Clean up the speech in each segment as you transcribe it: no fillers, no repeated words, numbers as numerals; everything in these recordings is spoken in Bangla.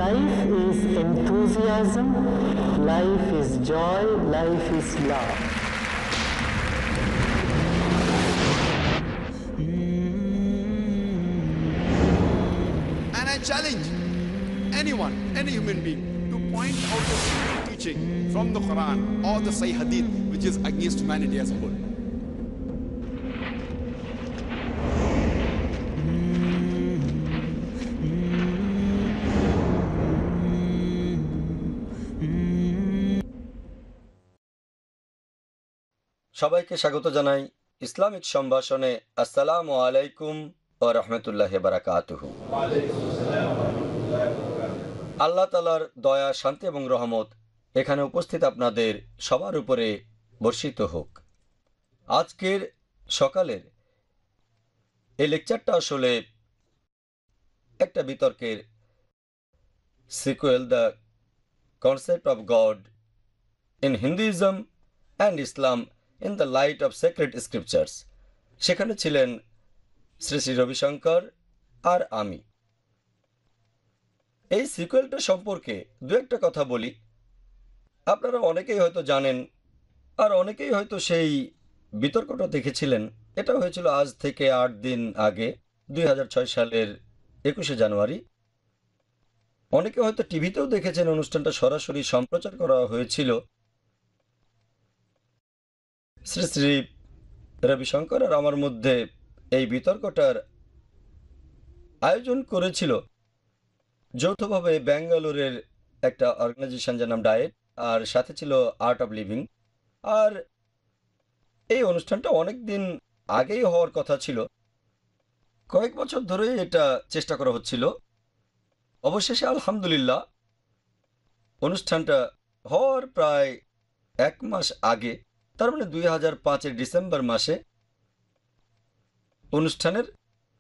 Life is enthusiasm, life is joy, life is love. And I challenge anyone, any human being, to point out a single teaching from the Quran or the Sahih Hadith which is against humanity as a whole. সবাইকে স্বাগত জানাই ইসলামিক সম্ভাষণে। আসসালামু আলাইকুম ওয়া রাহমাতুল্লাহি ওয়া বারাকাতুহু। আল্লাহ তাআলার দয়া, শান্তি এবং রহমত এখানে উপস্থিত আপনাদের সবার উপরে বর্ষিত হোক। আজকের সকালের এই লেকচারটা আসলে একটা বিতর্কের sequel, the concept of god in Hinduism and Islam in the light of sacred scriptures. সেখানে ছিলেন শ্রী শ্রী রবিশঙ্কর আর আমি। এই সিকুয়েলটা সম্পর্কে দু একটা কথা বলি। আপনারা অনেকেই হয়তো জানেন, আর অনেকেই হয়তো সেই বিতর্কটা দেখেছিলেন। এটা হয়েছিল আজ থেকে 8 দিন আগে, 2006 সালের 21শে জানুয়ারি। অনেকে হয়তো টিভিতেও দেখেছেন, অনুষ্ঠানটা সরাসরি সম্প্রচার করা হয়েছিল। শ্রী শ্রী রবিশঙ্কর আর আমার মধ্যে এই বিতর্কটার আয়োজন করেছিল যৌথভাবে ব্যাঙ্গালোরের একটা অর্গানাইজেশন যার নাম ডায়েট, আর সাথে ছিল আর্ট অফ লিভিং। আর এই অনুষ্ঠানটা অনেক দিন আগেই হওয়ার কথা ছিল, কয়েক বছর ধরেই এটা চেষ্টা করা হচ্ছিল। অবশেষে আলহামদুলিল্লাহ অনুষ্ঠানটা হওয়ার প্রায় 1 মাস আগে, তার মানে 2005-এর ডিসেম্বর মাসে অনুষ্ঠানের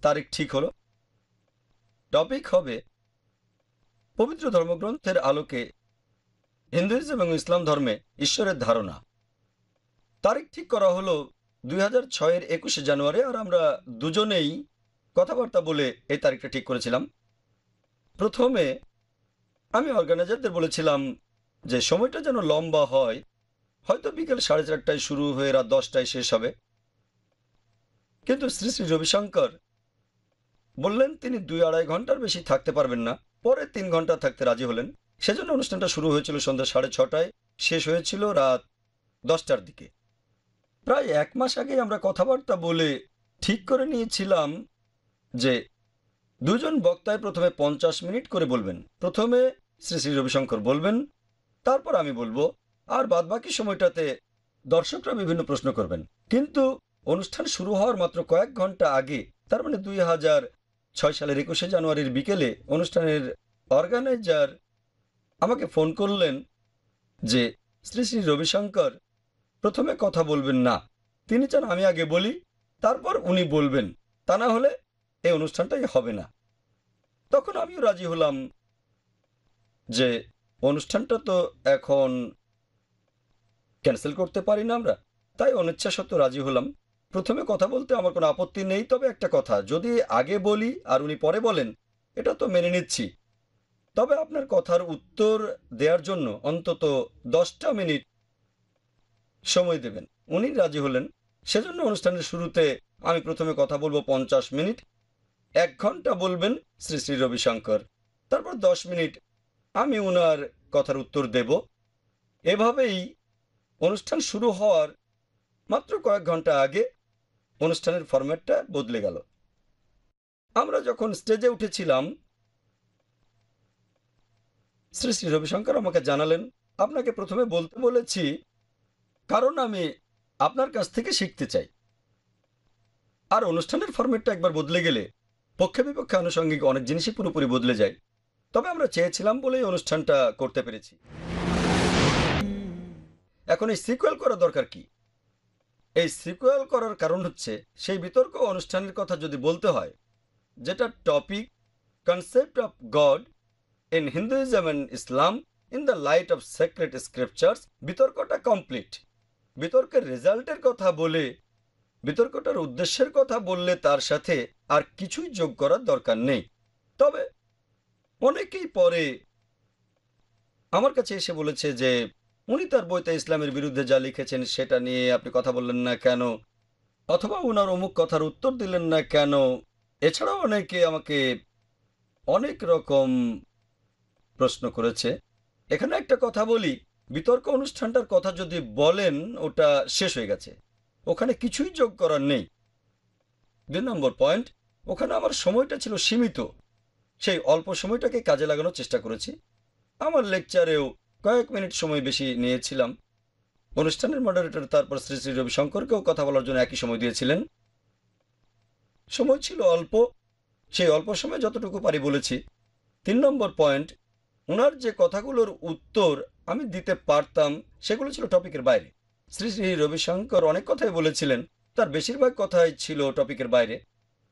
তারিখ ঠিক হলো। টপিক হবে পবিত্র ধর্মগ্রন্থের আলোকে হিন্দুইজম এবং ইসলাম ধর্মে ঈশ্বরের ধারণা। তারিখ ঠিক করা হলো 2006-এর 21শে জানুয়ারি, আর আমরা দুজনেই কথাবার্তা বলে এই তারিখটা ঠিক করেছিলাম। প্রথমে আমি অর্গানাইজারদের বলেছিলাম যে সময়টা যেন লম্বা হয়, হয়তো বিকেল 4:30টায় শুরু হয়ে রাত 10টায় শেষ হবে। কিন্তু শ্রী শ্রী রবিশঙ্কর বললেন তিনি 2-2.5 ঘন্টার বেশি থাকতে পারবেন না। পরে 3 ঘন্টা থাকতে রাজি হলেন। সেজন্য অনুষ্ঠানটা শুরু হয়েছিল সন্ধ্যা 6:30টায়, শেষ হয়েছিল রাত 10টার দিকে। প্রায় 1 মাস আগে আমরা কথাবার্তা বলে ঠিক করে নিয়েছিলাম যে দুজন বক্তায় প্রথমে 50 মিনিট করে বলবেন। প্রথমে শ্রী শ্রী রবিশঙ্কর বলবেন, তারপর আমি বলবো, আর বাদবাকি সময়টাতে দর্শকরা বিভিন্ন প্রশ্ন করবেন। কিন্তু অনুষ্ঠান শুরু হওয়ার মাত্র কয়েক ঘন্টা আগে, তার মানে 2006 সালের 21শে জানুয়ারির বিকেলে, অনুষ্ঠানের অর্গানাইজার আমাকে ফোন করলেন যে শ্রী শ্রী রবিশঙ্কর প্রথমে কথা বলবেন না, তিনি চান আমি আগে বলি, তারপর উনি বলবেন, তা না হলে এই অনুষ্ঠানটাই হবে না। তখন আমিও রাজি হলাম যে অনুষ্ঠানটা তো এখন ক্যান্সেল করতে পারি না আমরা, তাই অনিচ্ছা সত্ত্বেও রাজি হলাম। প্রথমে কথা বলতে আমার কোনো আপত্তি নেই, তবে একটা কথা, যদি আগে বলি আর উনি পরে বলেন, এটা তো মেনে নিচ্ছি। তবে আপনার কথার উত্তর দেওয়ার জন্য অন্তত 10টা মিনিট সময় দেবেন। উনি রাজি হলেন। সেজন্য অনুষ্ঠানের শুরুতে আমি প্রথমে কথা বলবো 50 মিনিট, 1 ঘন্টা বলবেন শ্রী শ্রী রবিশঙ্কর, তারপর 10 মিনিট আমি ওনার কথার উত্তর দেব। এভাবেই অনুষ্ঠান শুরু হওয়ার মাত্র কয়েক ঘন্টা আগে অনুষ্ঠানের ফরম্যাটটা বদলে গেল। আমরা যখন স্টেজে উঠেছিলাম, শ্রী শ্রী রবিশঙ্কর আমাকে জানালেন, আপনাকে প্রথমে বলতে বলেছি কারণ আমি আপনার কাছ থেকে শিখতে চাই। আর অনুষ্ঠানের ফরম্যাটটা একবার বদলে গেলে পক্ষে বিপক্ষে আনুষঙ্গিক অনেক জিনিসই পুরোপুরি বদলে যায়। তবে আমরা চেয়েছিলাম বলেই অনুষ্ঠানটা করতে পেরেছি। এখন এই সিকুয়েল করা দরকার কি? এই সিকুয়েল করার কারণ হচ্ছে, সেই বিতর্ক অনুষ্ঠানের কথা যদি বলতে হয়, যেটা topic concept of god in Hinduism and Islam in the light of sacred scriptures, বিতর্কটা কমপ্লিট। বিতর্কের রেজাল্টের কথা বলে, বিতর্কটার উদ্দেশ্যের কথা বললে তার সাথে আর কিছুই যোগ করার দরকার নেই। তবে অনেকেই পরে আমার কাছে এসে বলেছে যে উনি তার বইতে ইসলামের বিরুদ্ধে যা লিখেছেন সেটা নিয়ে আপনি কথা বললেন না কেন, অথবা ওনার অমুক কথার উত্তর দিলেন না কেন। এছাড়াও অনেকে আমাকে অনেক রকম প্রশ্ন করেছে। এখানে একটা কথা বলি, বিতর্ক অনুষ্ঠানটার কথা যদি বলেন ওটা শেষ হয়ে গেছে, ওখানে কিছুই যোগ করার নেই। 2 নম্বর পয়েন্ট, ওখানে আমার সময়টা ছিল সীমিত, সেই অল্প সময়টাকে কাজে লাগানোর চেষ্টা করেছি। আমার লেকচারেও কয়েক মিনিট সময় বেশি নিয়েছিলাম। অনুষ্ঠানের মডারেটর তারপর শ্রী শ্রী রবিশঙ্করকেও কথা বলার জন্য একই সময় দিয়েছিলেন। সময় ছিল অল্প, সেই অল্প সময় যতটুকু পারি বলেছি। 3 নম্বর পয়েন্ট, ওনার যে কথাগুলোর উত্তর আমি দিতে পারতাম সেগুলো ছিল টপিকের বাইরে। শ্রী শ্রী রবিশঙ্কর অনেক কথাই বলেছিলেন, তার বেশিরভাগ কথাই ছিল টপিকের বাইরে,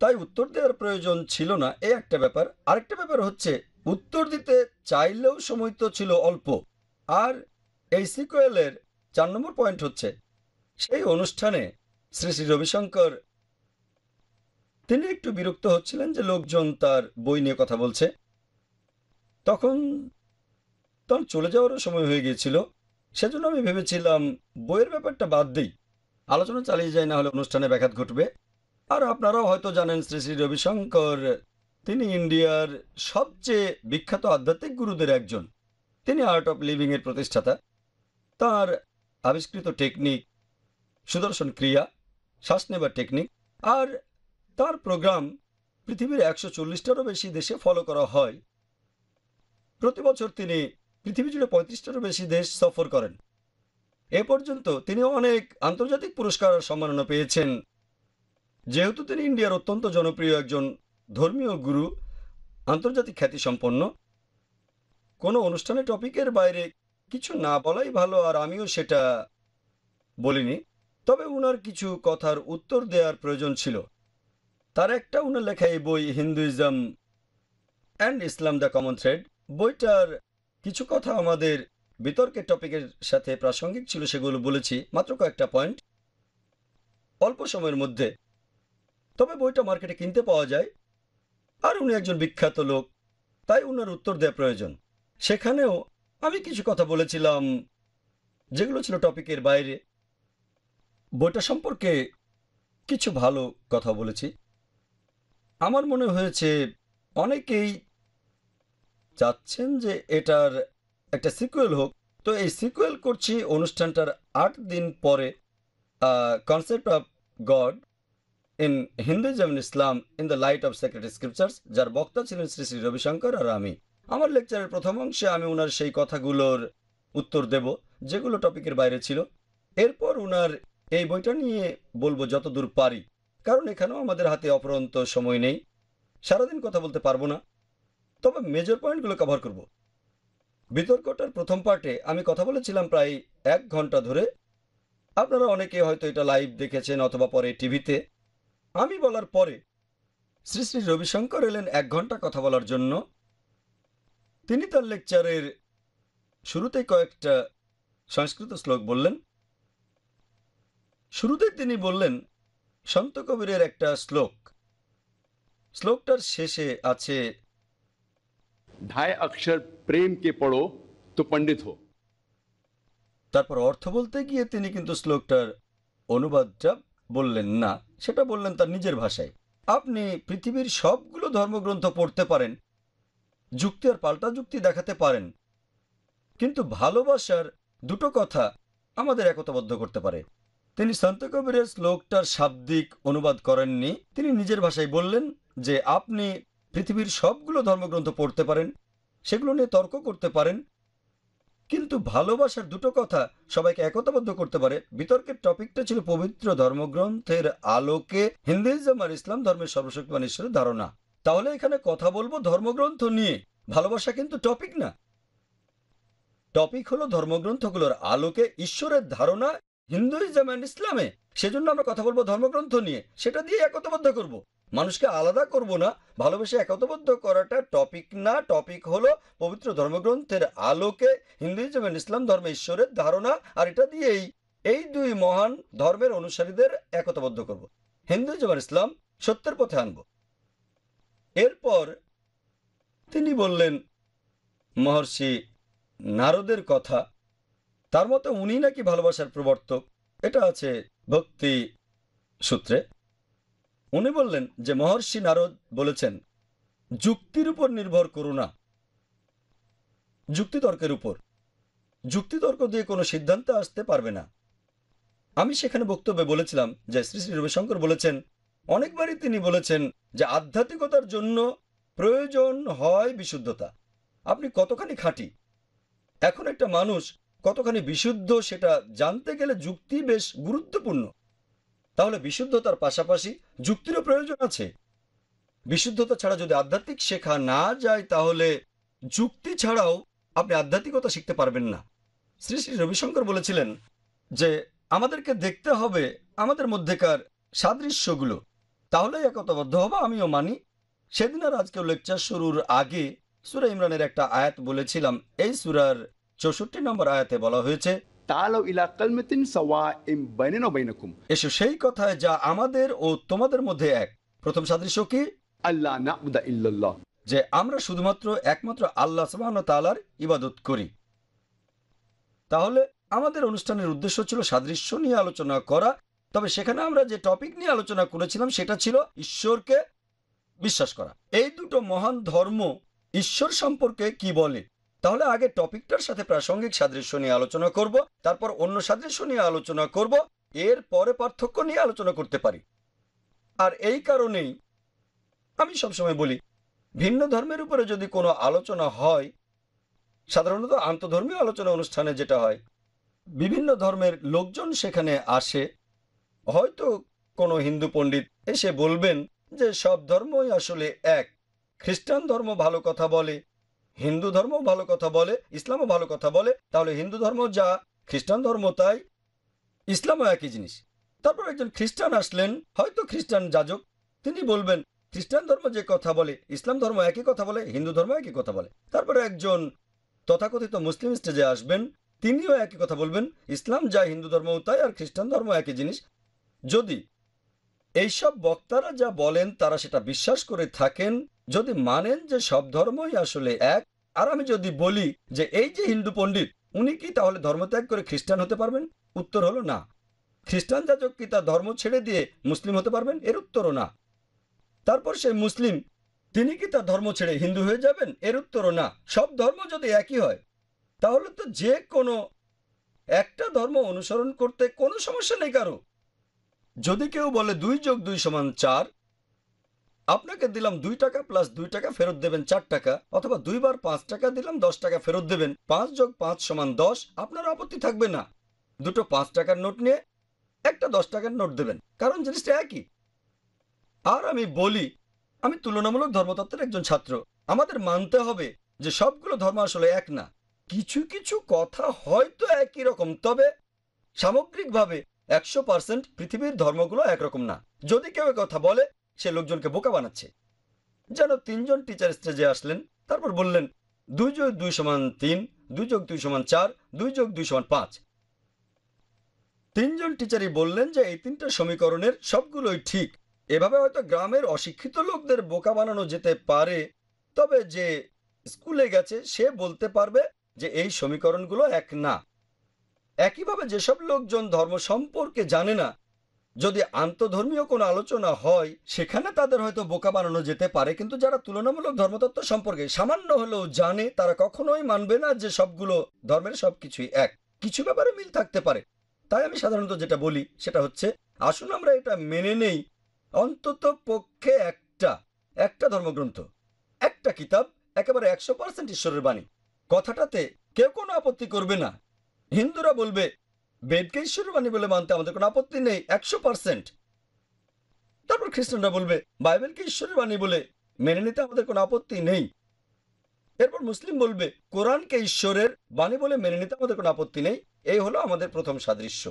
তাই উত্তর দেওয়ার প্রয়োজন ছিল না। এই একটা ব্যাপার। আরেকটা ব্যাপার হচ্ছে উত্তর দিতে চাইলেও সময় তো ছিল অল্প। আর এই সিকুয়েলের 4 নম্বর পয়েন্ট হচ্ছে সেই অনুষ্ঠানে শ্রী শ্রী রবিশঙ্কর তিনি একটু বিরক্ত হচ্ছিলেন যে লোকজন তার বই নিয়ে কথা বলছে। তখন তার চলে যাওয়ারও সময় হয়ে গিয়েছিল, সেজন্য আমি ভেবেছিলাম বইয়ের ব্যাপারটা বাদ দিই, আলোচনা চালিয়ে যায়, না হলে অনুষ্ঠানে ব্যাঘাত ঘটবে। আর আপনারাও হয়তো জানেন শ্রী শ্রী রবিশঙ্কর তিনি ইন্ডিয়ার সবচেয়ে বিখ্যাত আধ্যাত্মিক গুরুদের একজন। তিনি আর্ট অফ লিভিং এর প্রতিষ্ঠাতা। তার আবিষ্কৃত টেকনিক, সুদর্শন ক্রিয়া, শ্বাস নেবার টেকনিক, আর তার প্রোগ্রাম পৃথিবীর 140টারও বেশি দেশে ফলো করা হয়। প্রতি বছর তিনি পৃথিবী জুড়ে 35টারও বেশি দেশ সফর করেন। এ পর্যন্ত তিনি অনেক আন্তর্জাতিক পুরস্কার আর সম্মাননা পেয়েছেন। যেহেতু তিনি ইন্ডিয়ার অত্যন্ত জনপ্রিয় একজন ধর্মীয় গুরু, আন্তর্জাতিক খ্যাতিসম্পন্ন, কোনো অনুষ্ঠানে টপিকের বাইরে কিছু না বলাই ভালো, আর আমিও সেটা বলিনি। তবে উনার কিছু কথার উত্তর দেওয়ার প্রয়োজন ছিল। তার একটা উনার লেখা এই বই Hinduism and Islam the common thread, বইটার কিছু কথা আমাদের বিতর্কের টপিকের সাথে প্রাসঙ্গিক ছিল, সেগুলো বলেছি, মাত্র কয়েকটা পয়েন্ট অল্প সময়ের মধ্যে। তবে বইটা মার্কেটে কিনতে পাওয়া যায়, আর উনি একজন বিখ্যাত লোক, তাই উনার উত্তর দেওয়া প্রয়োজন। সেখানেও আমি কিছু কথা বলেছিলাম যেগুলো ছিল টপিকের বাইরে। বইটা সম্পর্কে কিছু ভালো কথা বলেছি। আমার মনে হয়েছে অনেকেই চাচ্ছেন যে এটার একটা সিকুয়েল হোক, তো এই সিকুয়েল করছি অনুষ্ঠানটার 8 দিন পরে। Concept of god in Hinduism and Islam in the light of sacred scriptures, যার বক্তা ছিলেন শ্রী শ্রী রবিশঙ্কর আর আমি। আমার লেকচারের প্রথম অংশে আমি ওনার সেই কথাগুলোর উত্তর দেব যেগুলো টপিকের বাইরে ছিল। এরপর ওনার এই বইটা নিয়ে বলবো যতদূর পারি, কারণ এখানেও আমাদের হাতে অপরন্ত সময় নেই, সারাদিন কথা বলতে পারবো না। তবে মেজর পয়েন্টগুলো কভার করব। বিতর্কটার প্রথম পার্টে আমি কথা বলেছিলাম প্রায় 1 ঘন্টা ধরে। আপনারা অনেকে হয়তো এটা লাইভ দেখেছেন অথবা পরে টিভিতে। আমি বলার পরে শ্রী শ্রী রবিশঙ্কর এলেন 1 ঘন্টা কথা বলার জন্য। তিনি তার লেকচারের শুরুতেই কয়েকটা সংস্কৃত শ্লোক বললেন। শুরুতে তিনি বললেন সন্ত কবীরের একটা শ্লোক। শ্লোকটার শেষে আছে 2.5 अक्षर प्रेम के पढ़ो तो पंडित हो। তারপর অর্থ বলতে গিয়ে তিনি কিন্তু শ্লোকটার অনুবাদটা বললেন না, সেটা বললেন তার নিজের ভাষায়। আপনি পৃথিবীর সবগুলো ধর্মগ্রন্থ পড়তে পারেন, যুক্তি আর পাল্টা যুক্তি দেখাতে পারেন, কিন্তু ভালোবাসার দুটো কথা আমাদের একতাবদ্ধ করতে পারে। তিনি সন্ত কবীরের শ্লোকটার শাব্দিক অনুবাদ করেননি, তিনি নিজের ভাষায় বললেন যে আপনি পৃথিবীর সবগুলো ধর্মগ্রন্থ পড়তে পারেন, সেগুলো নিয়ে তর্ক করতে পারেন, কিন্তু ভালোবাসার দুটো কথা সবাইকে একতাবদ্ধ করতে পারে। বিতর্কের টপিকটা ছিল পবিত্র ধর্মগ্রন্থের আলোকে হিন্দুইজম আর ইসলাম ধর্মের সর্বশক্তিমান ঈশ্বরের ধারণা। তাহলে এখানে কথা বলবো ধর্মগ্রন্থ নিয়ে, ভালোবাসা কিন্তু টপিক না। টপিক হলো ধর্মগ্রন্থগুলোর আলোকে ঈশ্বরের ধারণা হিন্দুইজম এন্ড ইসলামে। সেজন্য আমরা কথা বলবো ধর্মগ্রন্থ নিয়ে, সেটা দিয়ে একতাবদ্ধ করব, মানুষকে আলাদা করব না। ভালোবেসে একতাবদ্ধ করাটা টপিক না, টপিক হলো পবিত্র ধর্মগ্রন্থের আলোকে হিন্দুইজম এন্ড ইসলাম ধর্মে ঈশ্বরের ধারণা, আর এটা দিয়েই এই দুই মহান ধর্মের অনুসারীদের একতাবদ্ধ করব, হিন্দুইজম আর ইসলাম সত্যের পথে আনব। এরপর তিনি বললেন মহর্ষি নারদের কথা। তার মতে উনি নাকি ভালোবাসার প্রবর্তক, এটা আছে ভক্তি সূত্রে। উনি বললেন যে মহর্ষি নারদ বলেছেন, যুক্তির উপর নির্ভর করো না, যুক্তিতর্কের উপর। যুক্তিতর্ক দিয়ে কোনো সিদ্ধান্তে আসতে পারবে না। আমি সেখানে বক্তব্যে বলেছিলাম যে শ্রী শ্রী রবিশঙ্কর বলেছেন, অনেকবারই তিনি বলেছেন যে আধ্যাত্মিকতার জন্য প্রয়োজন হয় বিশুদ্ধতা। আপনি কতখানি খাঁটি, এখন একটা মানুষ কতখানি বিশুদ্ধ সেটা জানতে গেলে যুক্তি বেশ গুরুত্বপূর্ণ। তাহলে বিশুদ্ধতার পাশাপাশি যুক্তিরও প্রয়োজন আছে। বিশুদ্ধতা ছাড়া যদি আধ্যাত্মিক শেখা না যায় তাহলে যুক্তি ছাড়াও আপনি আধ্যাত্মিকতা শিখতে পারবেন না। শ্রী শ্রী রবিশঙ্কর বলেছিলেন যে আমাদেরকে দেখতে হবে আমাদের মধ্যেকার সাদৃশ্যগুলো, তাহলে একতাবদ্ধ হবো। আমিও মানি। সেদিন আর আজকেও লেকচার শুরুর আগে সূরা ইমরানের একটা আয়াত বলেছিলাম। এই সূরার 64 নম্বর আয়াতে বলা হয়েছে, तालो इला कलमतिन सवाइम बैनना बैनकुम এসো সেই কথায় যা আমাদের ও তোমাদের মধ্যে এক। প্রথম সাদৃশ্য কি? अल्ला नाबुदा इल्लल्लाह, যে আমরা শুধুমাত্র একমাত্র আল্লাহ সুবহানাহু ওয়া তাআলার ইবাদত করি। তাহলে আমাদের অনুষ্ঠানের উদ্দেশ্য ছিল সাদৃশ্য নিয়ে আলোচনা করা, তবে সেখানে আমরা যে টপিক নিয়ে আলোচনা করেছিলাম সেটা ছিল ঈশ্বরকে বিশ্বাস করা। এই দুটো মহান ধর্ম ঈশ্বর সম্পর্কে কি বলে। তাহলে আগে টপিকটার সাথে প্রাসঙ্গিক সাদৃশ্য নিয়ে আলোচনা করব, তারপর অন্য সাদৃশ্য নিয়ে আলোচনা করব, এর পরে পার্থক্য নিয়ে আলোচনা করতে পারি। আর এই কারণেই আমি সবসময় বলি, ভিন্ন ধর্মের উপরে যদি কোনো আলোচনা হয়, সাধারণত আন্তধর্মীয় আলোচনা অনুষ্ঠানে যেটা হয়, বিভিন্ন ধর্মের লোকজন সেখানে আসে। হয়তো কোনো হিন্দু পণ্ডিত এসে বলবেন যে সব ধর্মই আসলে এক, খ্রিস্টান ধর্ম ভালো কথা বলে, হিন্দু ধর্ম ভালো কথা বলে, ইসলামও ভালো কথা বলে, তাহলে হিন্দু ধর্ম যা খ্রিস্টান ধর্ম তাই, ইসলামও একই জিনিস। তারপর একজন খ্রিস্টান আসলেন, হয়তো খ্রিস্টান যাজক, তিনি বলবেন খ্রিস্টান ধর্ম যে কথা বলে ইসলাম ধর্ম একই কথা বলে, হিন্দু ধর্ম একই কথা বলে। তারপরে একজন তথাকথিত মুসলিম স্টেজে আসবেন, তিনিও একই কথা বলবেন, ইসলাম যা হিন্দু ধর্মও তাই, আর খ্রিস্টান ধর্ম একই জিনিস। যদি এইসব বক্তারা যা বলেন তারা সেটা বিশ্বাস করে থাকেন, যদি মানেন যে সব ধর্মই আসলে এক, আর আমি যদি বলি যে এই যে হিন্দু পণ্ডিত উনি কি তাহলে ধর্মত্যাগ করে খ্রিস্টান হতে পারবেন? উত্তর হলো না। খ্রিস্টান যাজক কি তার ধর্ম ছেড়ে দিয়ে মুসলিম হতে পারবেন? এর উত্তরও না। তারপর সেই মুসলিম তিনি কি তার ধর্ম ছেড়ে হিন্দু হয়ে যাবেন? এর উত্তরও না। সব ধর্ম যদি একই হয় তাহলে তো যে কোনো একটা ধর্ম অনুসরণ করতে কোনো সমস্যা নেই কারো। যদি কেউ বলে 2 + 2 = 4, আপনাকে দিলাম 2 টাকা প্লাস 2 টাকা ফেরত দেবেন 4 টাকা, অথবা 2 বার 5 টাকা দিলাম 10 টাকা ফেরত দেবেন, 5 + 5 = 10, আপনার আপত্তি থাকবে না। দুটো 5 টাকার নোট নিয়ে একটা 10 টাকার নোট দেবেন, কারণ জিনিসটা একই। আর আমি বলি, আমি তুলনামূলক ধর্মতত্ত্বের একজন ছাত্র, আমাদের মানতে হবে যে সবগুলো ধর্ম আসলে এক না। কিছু কিছু কথা হয়তো একই রকম, তবে সামগ্রিকভাবে 100% পৃথিবীর ধর্মগুলো একরকম না। যদি কেউ কথা বলে সে লোকজনকে বোকা বানাচ্ছে। যেন 3 জন টিচার স্টেজে আসলেন, তারপর বললেন 2 + 2 = 3, 2 + 2 = 4, 2 + 2 = 5। 3 জন টিচারই বললেন যে এই 3টা সমীকরণের সবগুলোই ঠিক। এভাবে হয়তো গ্রামের অশিক্ষিত লোকদের বোকা বানানো যেতে পারে, তবে যে স্কুলে গেছে সে বলতে পারবে যে এই সমীকরণগুলো এক না। একইভাবে যেসব লোকজন ধর্ম সম্পর্কে জানে না, যদি আন্তধর্মীয় কোনো আলোচনা হয় সেখানে তাদের হয়তো বোকা বানানো যেতে পারে, কিন্তু যারা তুলনামূলক ধর্মতত্ত্ব সম্পর্কে সামান্য হলেও জানে তারা কখনোই মানবে না যে সবগুলো ধর্মের সবকিছুই এক। কিছু ব্যাপারে মিল থাকতে পারে। তাই আমি সাধারণত যেটা বলি সেটা হচ্ছে, আসুন আমরা এটা মেনে নেই, অন্তত পক্ষে একটা ধর্মগ্রন্থ, একটা কিতাব একেবারে 100% ঈশ্বরের বাণী। কথাটাতে কেউ কোনো আপত্তি করবে না। হিন্দুরা বলবে বেদকে ঈশ্বরের বাণী বলে মানতে আমাদের কোনো আপত্তি নেই 100%। তারপর খ্রিস্টানরা বলবে বাইবেলকে ঈশ্বরের বাণী বলে মেনে নিতে আমাদের কোনো আপত্তি নেই। এরপর মুসলিম বলবে কোরআনকে ঈশ্বরের বাণী বলে মেনে নিতে আমাদের কোনো আপত্তি নেই। এই হলো আমাদের প্রথম সাদৃশ্য।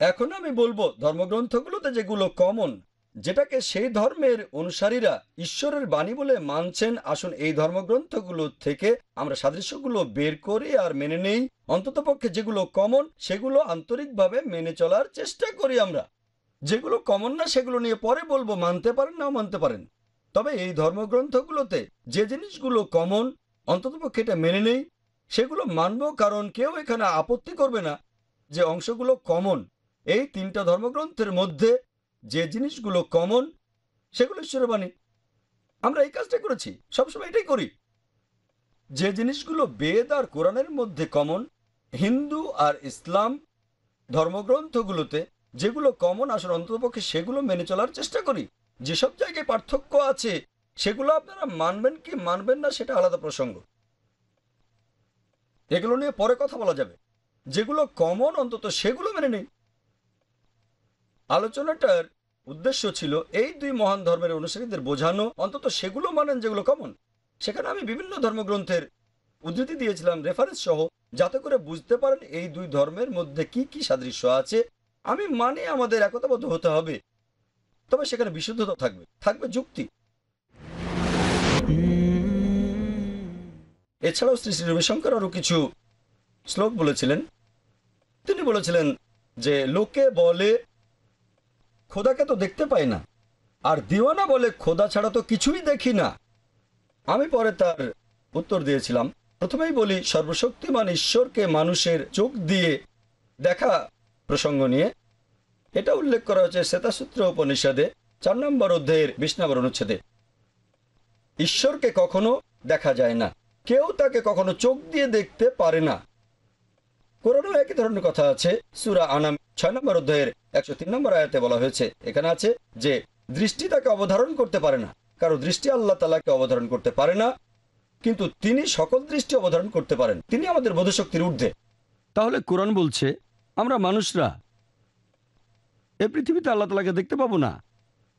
এখন আমি বলবো ধর্মগ্রন্থগুলোতে যেগুলো কমন যেটাকে সেই ধর্মের অনুসারীরা ঈশ্বরের বাণী বলে মানছেন, আসুন এই ধর্মগ্রন্থগুলো থেকে আমরা সাদৃশ্যগুলো বের করি আর মেনে নেই। অন্ততপক্ষে যেগুলো কমন সেগুলো আন্তরিকভাবে মেনে চলার চেষ্টা করি আমরা। যেগুলো কমন না সেগুলো নিয়ে পরে বলবো, মানতে পারেন নাও মানতে পারেন। তবে এই ধর্মগ্রন্থগুলোতে যে জিনিসগুলো কমন অন্ততপক্ষে এটা মেনে নেই, সেগুলো মানব, কারণ কেউ এখানে আপত্তি করবে না যে অংশগুলো কমন। এই 3টা ধর্মগ্রন্থের মধ্যে যে জিনিসগুলো কমন সেগুলো ঈশ্বরের বাণী। আমরা এই কাজটা করেছি, সবসময় এটাই করি। যে জিনিসগুলো বেদ আর কোরআনের মধ্যে কমন, হিন্দু আর ইসলাম ধর্মগ্রন্থগুলোতে যেগুলো কমন আসলে অন্ততপক্ষে সেগুলো মেনে চলার চেষ্টা করি। যেসব জায়গায় পার্থক্য আছে সেগুলো আপনারা মানবেন কি মানবেন না সেটা আলাদা প্রসঙ্গ, এগুলো নিয়ে পরে কথা বলা যাবে। যেগুলো কমন অন্তত সেগুলো মেনে নেই। আলোচনাটার উদ্দেশ্য ছিল এই 2 মহান ধর্মের অনুসারীদের বোঝানো অন্তত সেগুলো মানেন যেগুলো কমন। সেখানে আমি বিভিন্ন ধর্মগ্রন্থের উদ্ধৃতি দিয়েছিলাম রেফারেন্স সহ, যাতে করে বুঝতে পারেন এই 2 ধর্মের মধ্যে কি কি সাদৃশ্য আছে। আমি মানে আমাদের একতাবদ্ধ হতে হবে, তবে সেখানে বিশুদ্ধতা থাকবে, থাকবে যুক্তি। এছাড়াও শ্রী শ্রী রবিশঙ্কর আরও কিছু শ্লোক বলেছিলেন। তিনি বলেছিলেন যে লোকে বলে খোদাকে তো দেখতে পাই না, আর দিওয়ানা বলে খোদা ছাড়া তো কিছুই দেখি না। আমি পরে তার উত্তর দিয়েছিলাম, প্রথমেই বলি সর্বশক্তিমান ঈশ্বরকে মানুষের চোখ দিয়ে দেখা প্রসঙ্গ নিয়ে এটা উল্লেখ করা হয়েছে শ্বেতাসূত্র উপনিষদে 4 নম্বর অধ্যায়ের 20 নম্বর অনুচ্ছেদে। ঈশ্বরকে কখনো দেখা যায় না, কেউ তাকে কখনো চোখ দিয়ে দেখতে পারে না। কোরআনেও একই ধরনের কথা আছে। সূরা আনাম 6 নম্বর অধ্যায়ের 103 নম্বর আয়াতে বলা হয়েছে, এখানে আছে যে দৃষ্টি তাকে অবধারণ করতে পারে না, কারো দৃষ্টি আল্লাহ তাআলাকে অবধারণ করতে পারে না, কিন্তু তিনি সকল দৃষ্টি অবধারণ করতে পারেন, তিনি আমাদের বোধশক্তির ঊর্ধ্বে। তাহলে কোরআন বলছে আমরা মানুষরা এই পৃথিবীতে আল্লাহ তাআলাকে দেখতে পাবো না।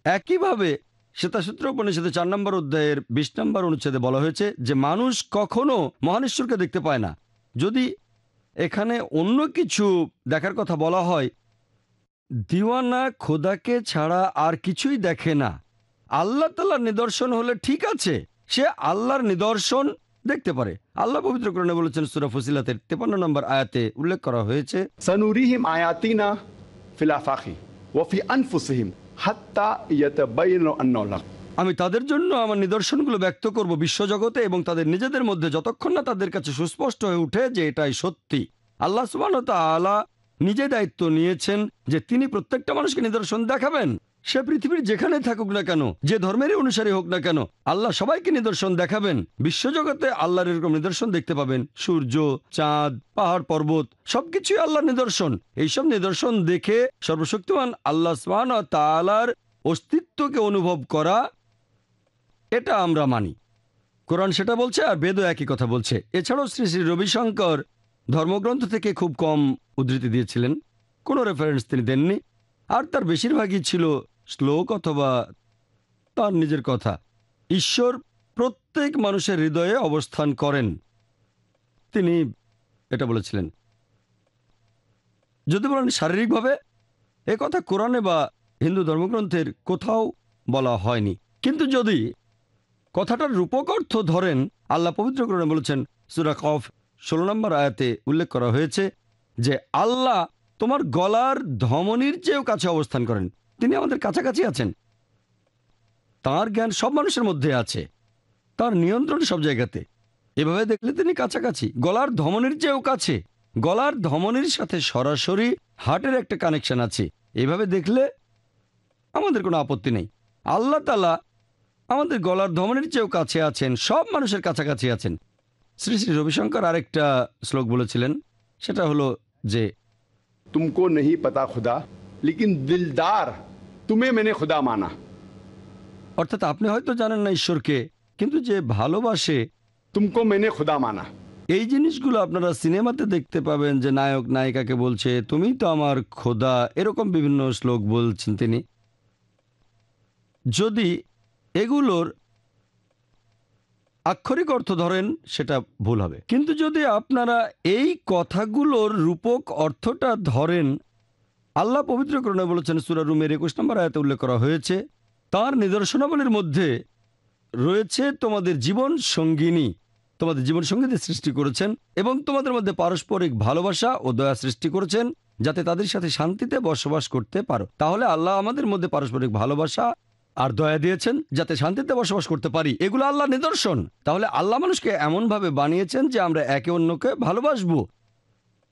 একইভাবে শ্বেতাসূত্র উপনিষদে 4 নম্বর অধ্যায়ের 20 নম্বর অনুচ্ছেদে বলা হয়েছে যে মানুষ কখনো মহান ঈশ্বরকে দেখতে পায় না। যদি এখানে অন্য কিছু দেখার কথা বলা হয়, দিওয়ানা খোদাকে ছাড়া আর কিছুই দেখে না। আল্লাহ তাআলার নিদর্শন হলে ঠিক আছে, সে আল্লাহর নিদর্শন দেখতে পারে। আল্লাহ পবিত্র কোরআনে বলেছেন সূরা ফুসিলাতের 53 নম্বর আয়াতে উল্লেখ করা হয়েছে, सनुरीहिम आयातिना फिल आफाकी व फी अनफुसिहिम हत्ता यतबय्यन अन्नहु लक। আমি তাদের জন্য আমার নিদর্শনগুলো ব্যক্ত করব বিশ্বজগতে এবং তাদের নিজেদের মধ্যে, যতক্ষণ না তাদের কাছে সুস্পষ্ট হয়ে ওঠে যে এটাই সত্যি। আল্লাহ সুবহানাহু ওয়া তাআলা নিজে দায়িত্ব নিয়েছেন যে তিনি প্রত্যেকটা মানুষকে নিদর্শন দেখাবেন। সে পৃথিবীর যেখানে থাকুক না কেন, যে ধর্মেরই অনুসারী হোক না কেন, আল্লাহ সবাইকে নিদর্শন দেখাবেন। বিশ্বজগতে আল্লাহর এরকম নিদর্শন দেখতে পাবেন, সূর্য, চাঁদ, পাহাড়, পর্বত সবকিছুই আল্লাহর নিদর্শন। এইসব নিদর্শন দেখে সর্বশক্তিমান আল্লাহ সুবহানাহু ওয়া তাআলার অস্তিত্বকে অনুভব করা, এটা আমরা মানি। কোরআন সেটা বলছে আর বেদও একই কথা বলছে। এছাড়াও শ্রী শ্রী রবিশঙ্কর ধর্মগ্রন্থ থেকে খুব কম উদ্ধৃতি দিয়েছিলেন, কোনো রেফারেন্স তিনি দেননি, আর তার বেশিরভাগই ছিল শ্লোক অথবা তার নিজের কথা। ঈশ্বর প্রত্যেক মানুষের হৃদয়ে অবস্থান করেন, তিনি এটা বলেছিলেন। যদি বলেন শারীরিকভাবে, এ কথা কোরআনে বা হিন্দু ধর্মগ্রন্থের কোথাও বলা হয়নি, কিন্তু যদি কথাটার রূপক অর্থ ধরেন, আল্লাহ পবিত্র কোরআনে বলেছেন সূরা কফ 16 নম্বর আয়াতে উল্লেখ করা হয়েছে যে আল্লাহ তোমার গলার ধমনির চেয়েও কাছে অবস্থান করেন। তিনি আমাদের কাছাকাছি আছেন, তার জ্ঞান সব মানুষের মধ্যে আছে, তার নিয়ন্ত্রণ সব জায়গাতে। এভাবে দেখলে তিনি কাছাকাছি, গলার ধমনির চেয়েও কাছে। গলার ধমনির সাথে সরাসরি হার্টের একটা কানেকশন আছে। এভাবে দেখলে আমাদের কোনো আপত্তি নেই। আল্লাহ তাআলা আমাদের গলার ধমনির চেয়েও কাছে আছেন, সব মানুষের কাছাকাছি আছেন। শ্রী শ্রী রবিশঙ্কর আরেকটা শ্লোক বলেছিলেন, সেটা হলো যে तुमको नहीं पता खुदा, लेकिन दिलदार तुम्हें मैंने खुदा माना। অর্থাৎ আপনি হয়তো জানেন না ঈশ্বরকে, কিন্তু যে ভালোবাসে तुमको मैंने खुदा माना। এই জিনিসগুলো আপনারা সিনেমাতে দেখতে পাবেন যে নায়ক নায়িকাকে বলছে তুমি তো আমার খোদা, এরকম বিভিন্ন শ্লোক বলছেন তিনি। যদি এগুলোর আক্ষরিক অর্থ ধরেন সেটা ভুল হবে, কিন্তু যদি আপনারা এই কথাগুলোর রূপক অর্থটা ধরেন আল্লাহ পবিত্র করণে বলেছেন, সূরা রুমের 21 নম্বর আয়াতে উল্লেখ করা হয়েছে, তার নিদর্শনাবলীর মধ্যে রয়েছে তোমাদের জীবন সঙ্গিনী, তোমাদের জীবন সঙ্গীদের সৃষ্টি করেছেন এবং তোমাদের মধ্যে পারস্পরিক ভালোবাসা ও দয়া সৃষ্টি করেছেন যাতে তাদের সাথে শান্তিতে বসবাস করতে পারো। তাহলে আল্লাহ আমাদের মধ্যে পারস্পরিক ভালোবাসা আর দয়া দিয়েছেন যাতে শান্তিতে বসবাস করতে পারি। এগুলো আল্লাহ নিদর্শন। তাহলে আল্লাহ মানুষকে এমনভাবে বানিয়েছেন যে আমরা একে অন্যকে ভালোবাসবো,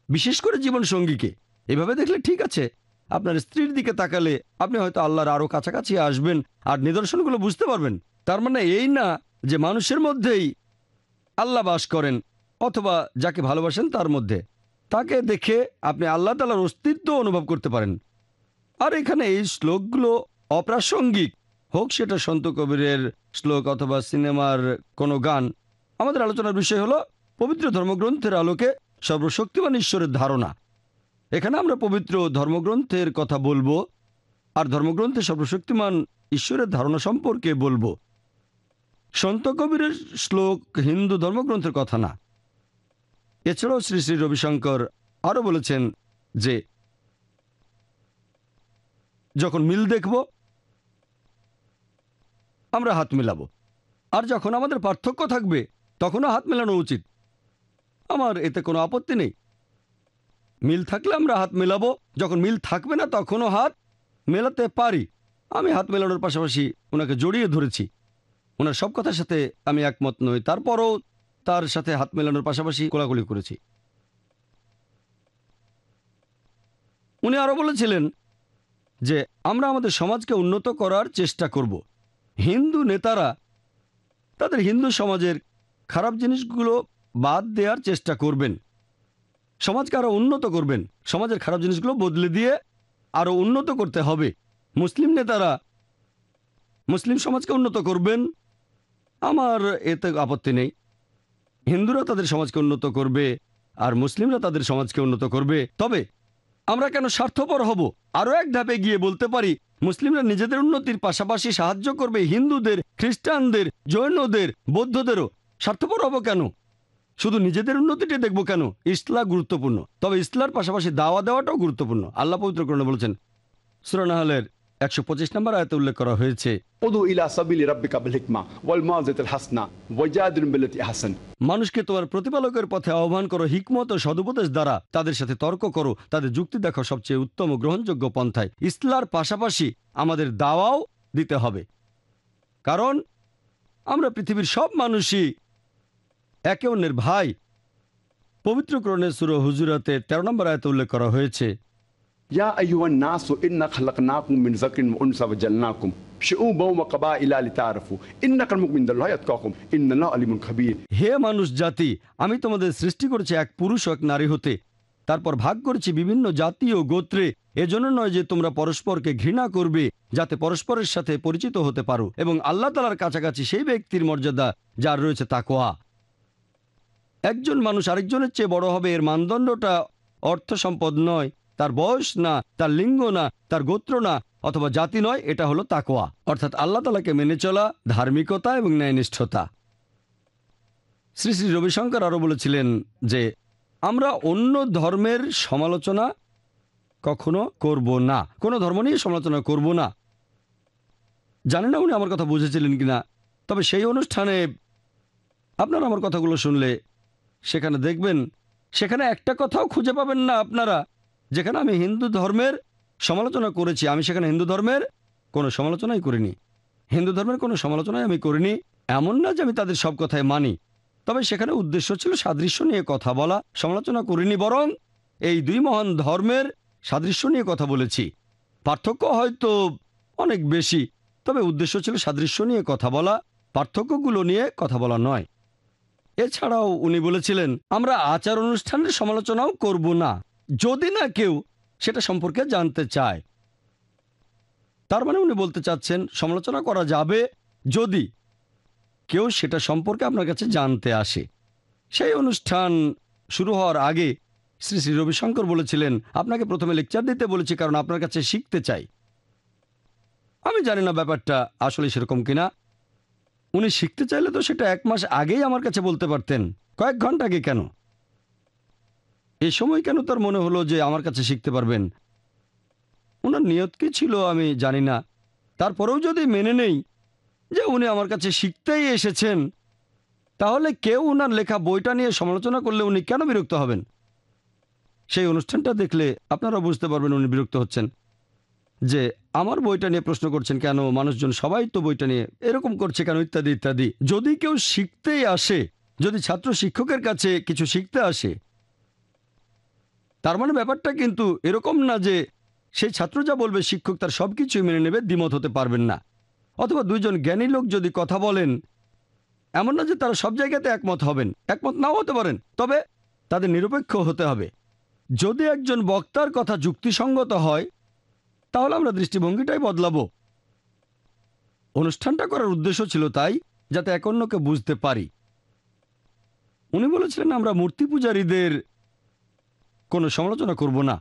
বিশেষ করে জীবন সঙ্গীকে। এভাবে দেখলে ঠিক আছে, আপনার স্ত্রীর দিকে তাকালে আপনি হয়তো আল্লাহর আরো কাছাকাছি আসবেন আর নিদর্শনগুলো বুঝতে পারবেন। তার মানে এই না যে মানুষের মধ্যেই আল্লাহ বাস করেন অথবা যাকে ভালোবাসেন তার মধ্যে, তাকে দেখে আপনি আল্লাহ তাআলার অস্তিত্ব অনুভব করতে পারেন। আর এখানে এই শ্লোকগুলো অপ্রাসঙ্গিক হোক, সেটা সন্ত কবিরের শ্লোক অথবা সিনেমার কোনো গান। আমাদের আলোচনার বিষয় হলো পবিত্র ধর্মগ্রন্থের আলোকে সর্বশক্তিমান ঈশ্বরের ধারণা। এখানে আমরা পবিত্র ধর্মগ্রন্থের কথা বলবো আর ধর্মগ্রন্থে সর্বশক্তিমান ঈশ্বরের ধারণা সম্পর্কে বলবো। সন্ত কবিরের শ্লোক হিন্দু ধর্মগ্রন্থের কথা না। এছাড়াও শ্রী শ্রী রবিশঙ্কর আরও বলেছেন যে যখন মিল দেখব আমরা হাত মেলাবো, আর যখন আমাদের পার্থক্য থাকবে তখনও হাত মেলানো উচিত। আমার এতে কোনো আপত্তি নেই। মিল থাকলে আমরা হাত মেলাবো, যখন মিল থাকবে না তখনও হাত মেলাতে পারি। আমি হাত মেলানোর পাশাপাশি ওনাকে জড়িয়ে ধরেছি। ওনার সব কথার সাথে আমি একমত নই, তারপরও তার সাথে হাত মেলানোর পাশাপাশি কোলাকুলি করেছি। উনি আরো বলেছিলেন যে আমরা আমাদের সমাজকে উন্নত করার চেষ্টা করব। হিন্দু নেতারা তাদের হিন্দু সমাজের খারাপ জিনিসগুলো বাদ দেওয়ার চেষ্টা করবেন, সমাজকে আরো উন্নত করবেন, সমাজের খারাপ জিনিসগুলো বদলে দিয়ে আরো উন্নত করতে হবে। মুসলিম নেতারা মুসলিম সমাজকে উন্নত করবেন, আমার এতে আপত্তি নেই। হিন্দুরা তাদের সমাজকে উন্নত করবে আর মুসলিমরা তাদের সমাজকে উন্নত করবে। তবে আমরা কেন স্বার্থপর হব? আরো এক ধাপে গিয়ে বলতে পারি মুসলিমরা নিজেদের উন্নতির পাশাপাশি সাহায্য করবে হিন্দুদের, খ্রিস্টানদের, জৈনদের, বৌদ্ধদেরও। স্বার্থপর হব কেন? শুধু নিজেদের উন্নতিটি দেখব কেন? ইসলাম গুরুত্বপূর্ণ, তবে ইসলামের পাশাপাশি দাওয়া দেওয়াটাও গুরুত্বপূর্ণ। আল্লাহ পবিত্র কোরআনে বলেছেন, সূরা নাহলের 125 নম্বর আয়াতে উল্লেখ করা হয়েছে, উদু ইলা সাবিলি রাব্বিকা বিল হিকমা ওয়াল মাউযাতিল হাসনা ওয়াজাদিল বিল্লাতি আহসান। মানুষকে তোমার প্রতিপালকের পথে আহ্বান করো হিকমত ও সদুপদেশ দ্বারা, তাদের সাথে তর্ক করো, তাদের যুক্তি দেখো সবচেয়ে উত্তম ও গ্রহণযোগ্য পন্থায়। ইসলামের পাশাপাশি আমাদের দাওয়াও দিতে হবে, কারণ আমরা পৃথিবীর সব মানুষই একে অন্যের ভাই। পবিত্র কোরআনে সূরা হুজুরাতে 13 নম্বর আয়াতে উল্লেখ করা হয়েছে, ইয়া আইয়ুহান নাসু ইন্না খালাকনাকুম মিন যাকরিন ওয়া উনসা ওয়াজআলনাকুম শুউবান ওয়া কাবাইলা লিতাআরাফু ইন্নাকাল মুমিনুল্লাহি ইয়াতকাকুম ইন্নাল্লাহু আলিমুন খাবীর। হে মানুষ জাতি, আমি তোমাদের সৃষ্টি করেছি এক পুরুষ ও এক নারী হতে, তারপর ভাগ করেছি বিভিন্ন জাতি ও গোত্রে, এজন্য নয় যে তোমরা পরস্পরকে ঘৃণা করবে, যাতে পরস্পরের সাথে পরিচিত হতে পারো, এবং আল্লাহ তাআলার কাছাকাছি সেই ব্যক্তির মর্যাদা যার রয়েছে তাকওয়া। একজন মানুষ আরেকজনের চেয়ে বড় হবে, এর মানদণ্ডটা অর্থ সম্পদ নয়, তার বয়স না, তার লিঙ্গ না, তার গোত্র না, অথবা জাতি নয়, এটা হলো তাকওয়া, অর্থাৎ আল্লাহ তাআলাকে মেনে চলা, ধার্মিকতা এবং ন্যায়নিষ্ঠতা। শ্রী শ্রী রবিশঙ্কর আরও বলেছিলেন যে আমরা অন্য ধর্মের সমালোচনা কখনো করব না, কোনো ধর্ম নিয়ে সমালোচনা করব না। জানি না উনি আমার কথা বুঝেছিলেন কিনা, তবে সেই অনুষ্ঠানে আপনারা আমার কথাগুলো শুনলে সেখানে দেখবেন, সেখানে একটা কথাও খুঁজে পাবেন না আপনারা যেখানে আমি হিন্দু ধর্মের সমালোচনা করেছি। আমি সেখানে হিন্দু ধর্মের কোনো সমালোচনাই করিনি, হিন্দু ধর্মের কোনো সমালোচনাই আমি করিনি। এমন না যে আমি তাদের সব কথাই মানি, তবে সেখানে উদ্দেশ্য ছিল সাদৃশ্য নিয়ে কথা বলা, সমালোচনা করিনি, বরং এই দুই মহান ধর্মের সাদৃশ্য নিয়ে কথা বলেছি। পার্থক্য হয়তো অনেক বেশি, তবে উদ্দেশ্য ছিল সাদৃশ্য নিয়ে কথা বলা, পার্থক্যগুলো নিয়ে কথা বলা নয়। এছাড়াও উনি বলেছিলেন আমরা আচার অনুষ্ঠানের সমালোচনাও করব না, যদি না কেউ সেটা সম্পর্কে জানতে চায়। তার মানে উনি বলতে চাচ্ছেন সমালোচনা করা যাবে যদি কেউ সেটা সম্পর্কে আপনার কাছে জানতে আসে। সেই অনুষ্ঠান শুরু হওয়ার আগে শ্রী শ্রী রবিশঙ্কর বলেছিলেন আপনাকে প্রথমে লেকচার দিতে বলেছি কারণ আপনার কাছে শিখতে চাই। আমি জানি না ব্যাপারটা আসলে সেরকম কিনা। উনি শিখতে চাইলে তো সেটা 1 মাস আগেই আমার কাছে বলতে পারতেন, কয়েক ঘন্টা আগে। কেন এই সময় কেন তার মনে হলো যে আমার কাছে শিখতে পারবেন? ওনার নিয়ত কি ছিল আমি জানি না, তারপরেও যদি মেনে নেই যে উনি আমার কাছে শিখতেই এসেছেন, তাহলে কেউ ওনার লেখা বইটা নিয়ে সমালোচনা করলে উনি কেন বিরক্ত হবেন? সেই অনুষ্ঠানটা দেখলে আপনারা বুঝতে পারবেন উনি বিরক্ত হচ্ছেন, যে আমার বইটা নিয়ে প্রশ্ন করছেন কেন, মানুষজন সবাই তো বইটা নিয়ে এরকম করছে কেন, ইত্যাদি ইত্যাদি। যদি কেউ শিখতেই আসে, যদি ছাত্র শিক্ষকের কাছে কিছু শিখতে আসে, তার মানে ব্যাপারটা কিন্তু এরকম না যে সেই ছাত্র যা বলবে শিক্ষক তার সব কিছুই মেনে নেবে, দ্বিমত হতে পারবেন না। অথবা দুইজন জ্ঞানী লোক যদি কথা বলেন, এমন না যে তারা সব জায়গাতে একমত হবেন, একমত নাও হতে পারেন, তবে তাদের নিরপেক্ষ হতে হবে। যদি একজন বক্তার কথা যুক্তিসঙ্গত হয়, তাহলে আমরা দৃষ্টিভঙ্গিটাই বদলাবো। অনুষ্ঠানটা করার উদ্দেশ্য ছিল তাই, যাতে এক অন্যকে বুঝতে পারি। উনি বলেছিলেন আমরা মূর্তি পূজারীদের কোনো সমালোচনা করব না।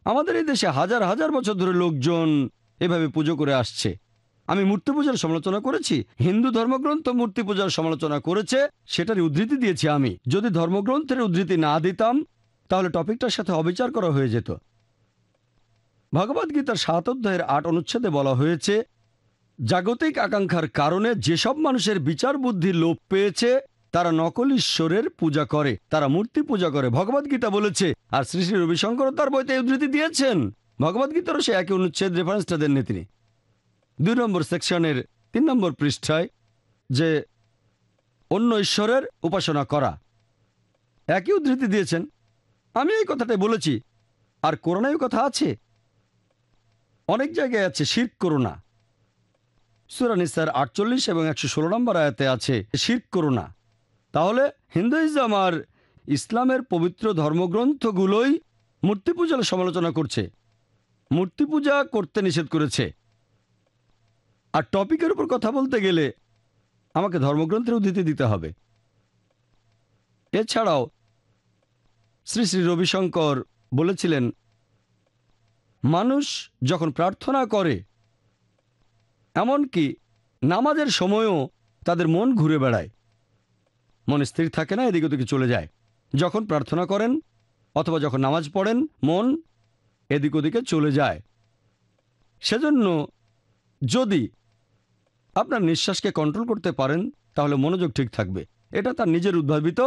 আমাদের এই দেশে হাজার হাজার বছর ধরে লোকজন এভাবে পুজো করে আসছে। আমি মূর্তি পূজার সমালোচনা করেছি? হিন্দু ধর্মগ্রন্থ মূর্তি পূজার সমালোচনা করেছে, সেটারই উদ্ধৃতি দিয়েছি আমি। যদি ধর্মগ্রন্থের উদ্ধৃতি না দিতাম, তাহলে টপিকটার সাথে অবিচার করা হয়ে যেত। ভগবদ্গীতার 7 অধ্যায়ের 8 অনুচ্ছেদে বলা হয়েছে, জাগতিক আকাঙ্ক্ষার কারণে যেসব মানুষের বিচার বুদ্ধি লোপ পেয়েছে তারা নকল ঈশ্বরের পূজা করে, তারা মূর্তি পূজা করে, ভগবদ্গীতা বলেছে। আর শ্রী শ্রী রবিশঙ্কর তার বইতে উদ্ধৃতি দিয়েছেন। ভগবদ্গীতারও সে একই অনুচ্ছেদ রেফারেন্সটা দেননি তিনি। 2 নম্বর সেকশনের 3 নম্বর পৃষ্ঠায়, যে অন্য ঈশ্বরের উপাসনা করা, একই উদ্ধৃতি দিয়েছেন। আমি এই কথাটাই বলেছি। আর কোরআনেও কথা আছে, অনেক জায়গায় আছে শিরক করো না। সূরা নিসার 48 এবং 116 নম্বর আয়াতে আছে শিরক করো না। তাহলে হিন্দুইজম আর ইসলামের পবিত্র ধর্মগ্রন্থগুলোই মূর্তি পূজার সমালোচনা করছে, মূর্তি পূজা করতে নিষেধ করেছে। আর টপিকের উপর কথা বলতে গেলে আমাকে ধর্মগ্রন্থের উদ্ধৃতি দিতে হবে। এছাড়াও শ্রী শ্রী রবিশঙ্কর বলেছিলেন, মানুষ যখন প্রার্থনা করে, এমনকি নামাজের সময়ও তাদের মন ঘুরে বেড়ায়, মন স্থির থাকে না, এদিক ওদিকে চলে যায়। যখন প্রার্থনা করেন অথবা যখন নামাজ পড়েন, মন এদিক ওদিকে চলে যায়। সেজন্য যদি আপনার নিঃশ্বাসকে কন্ট্রোল করতে পারেন, তাহলে মনোযোগ ঠিক থাকবে। এটা তার নিজের উদ্ভাবিত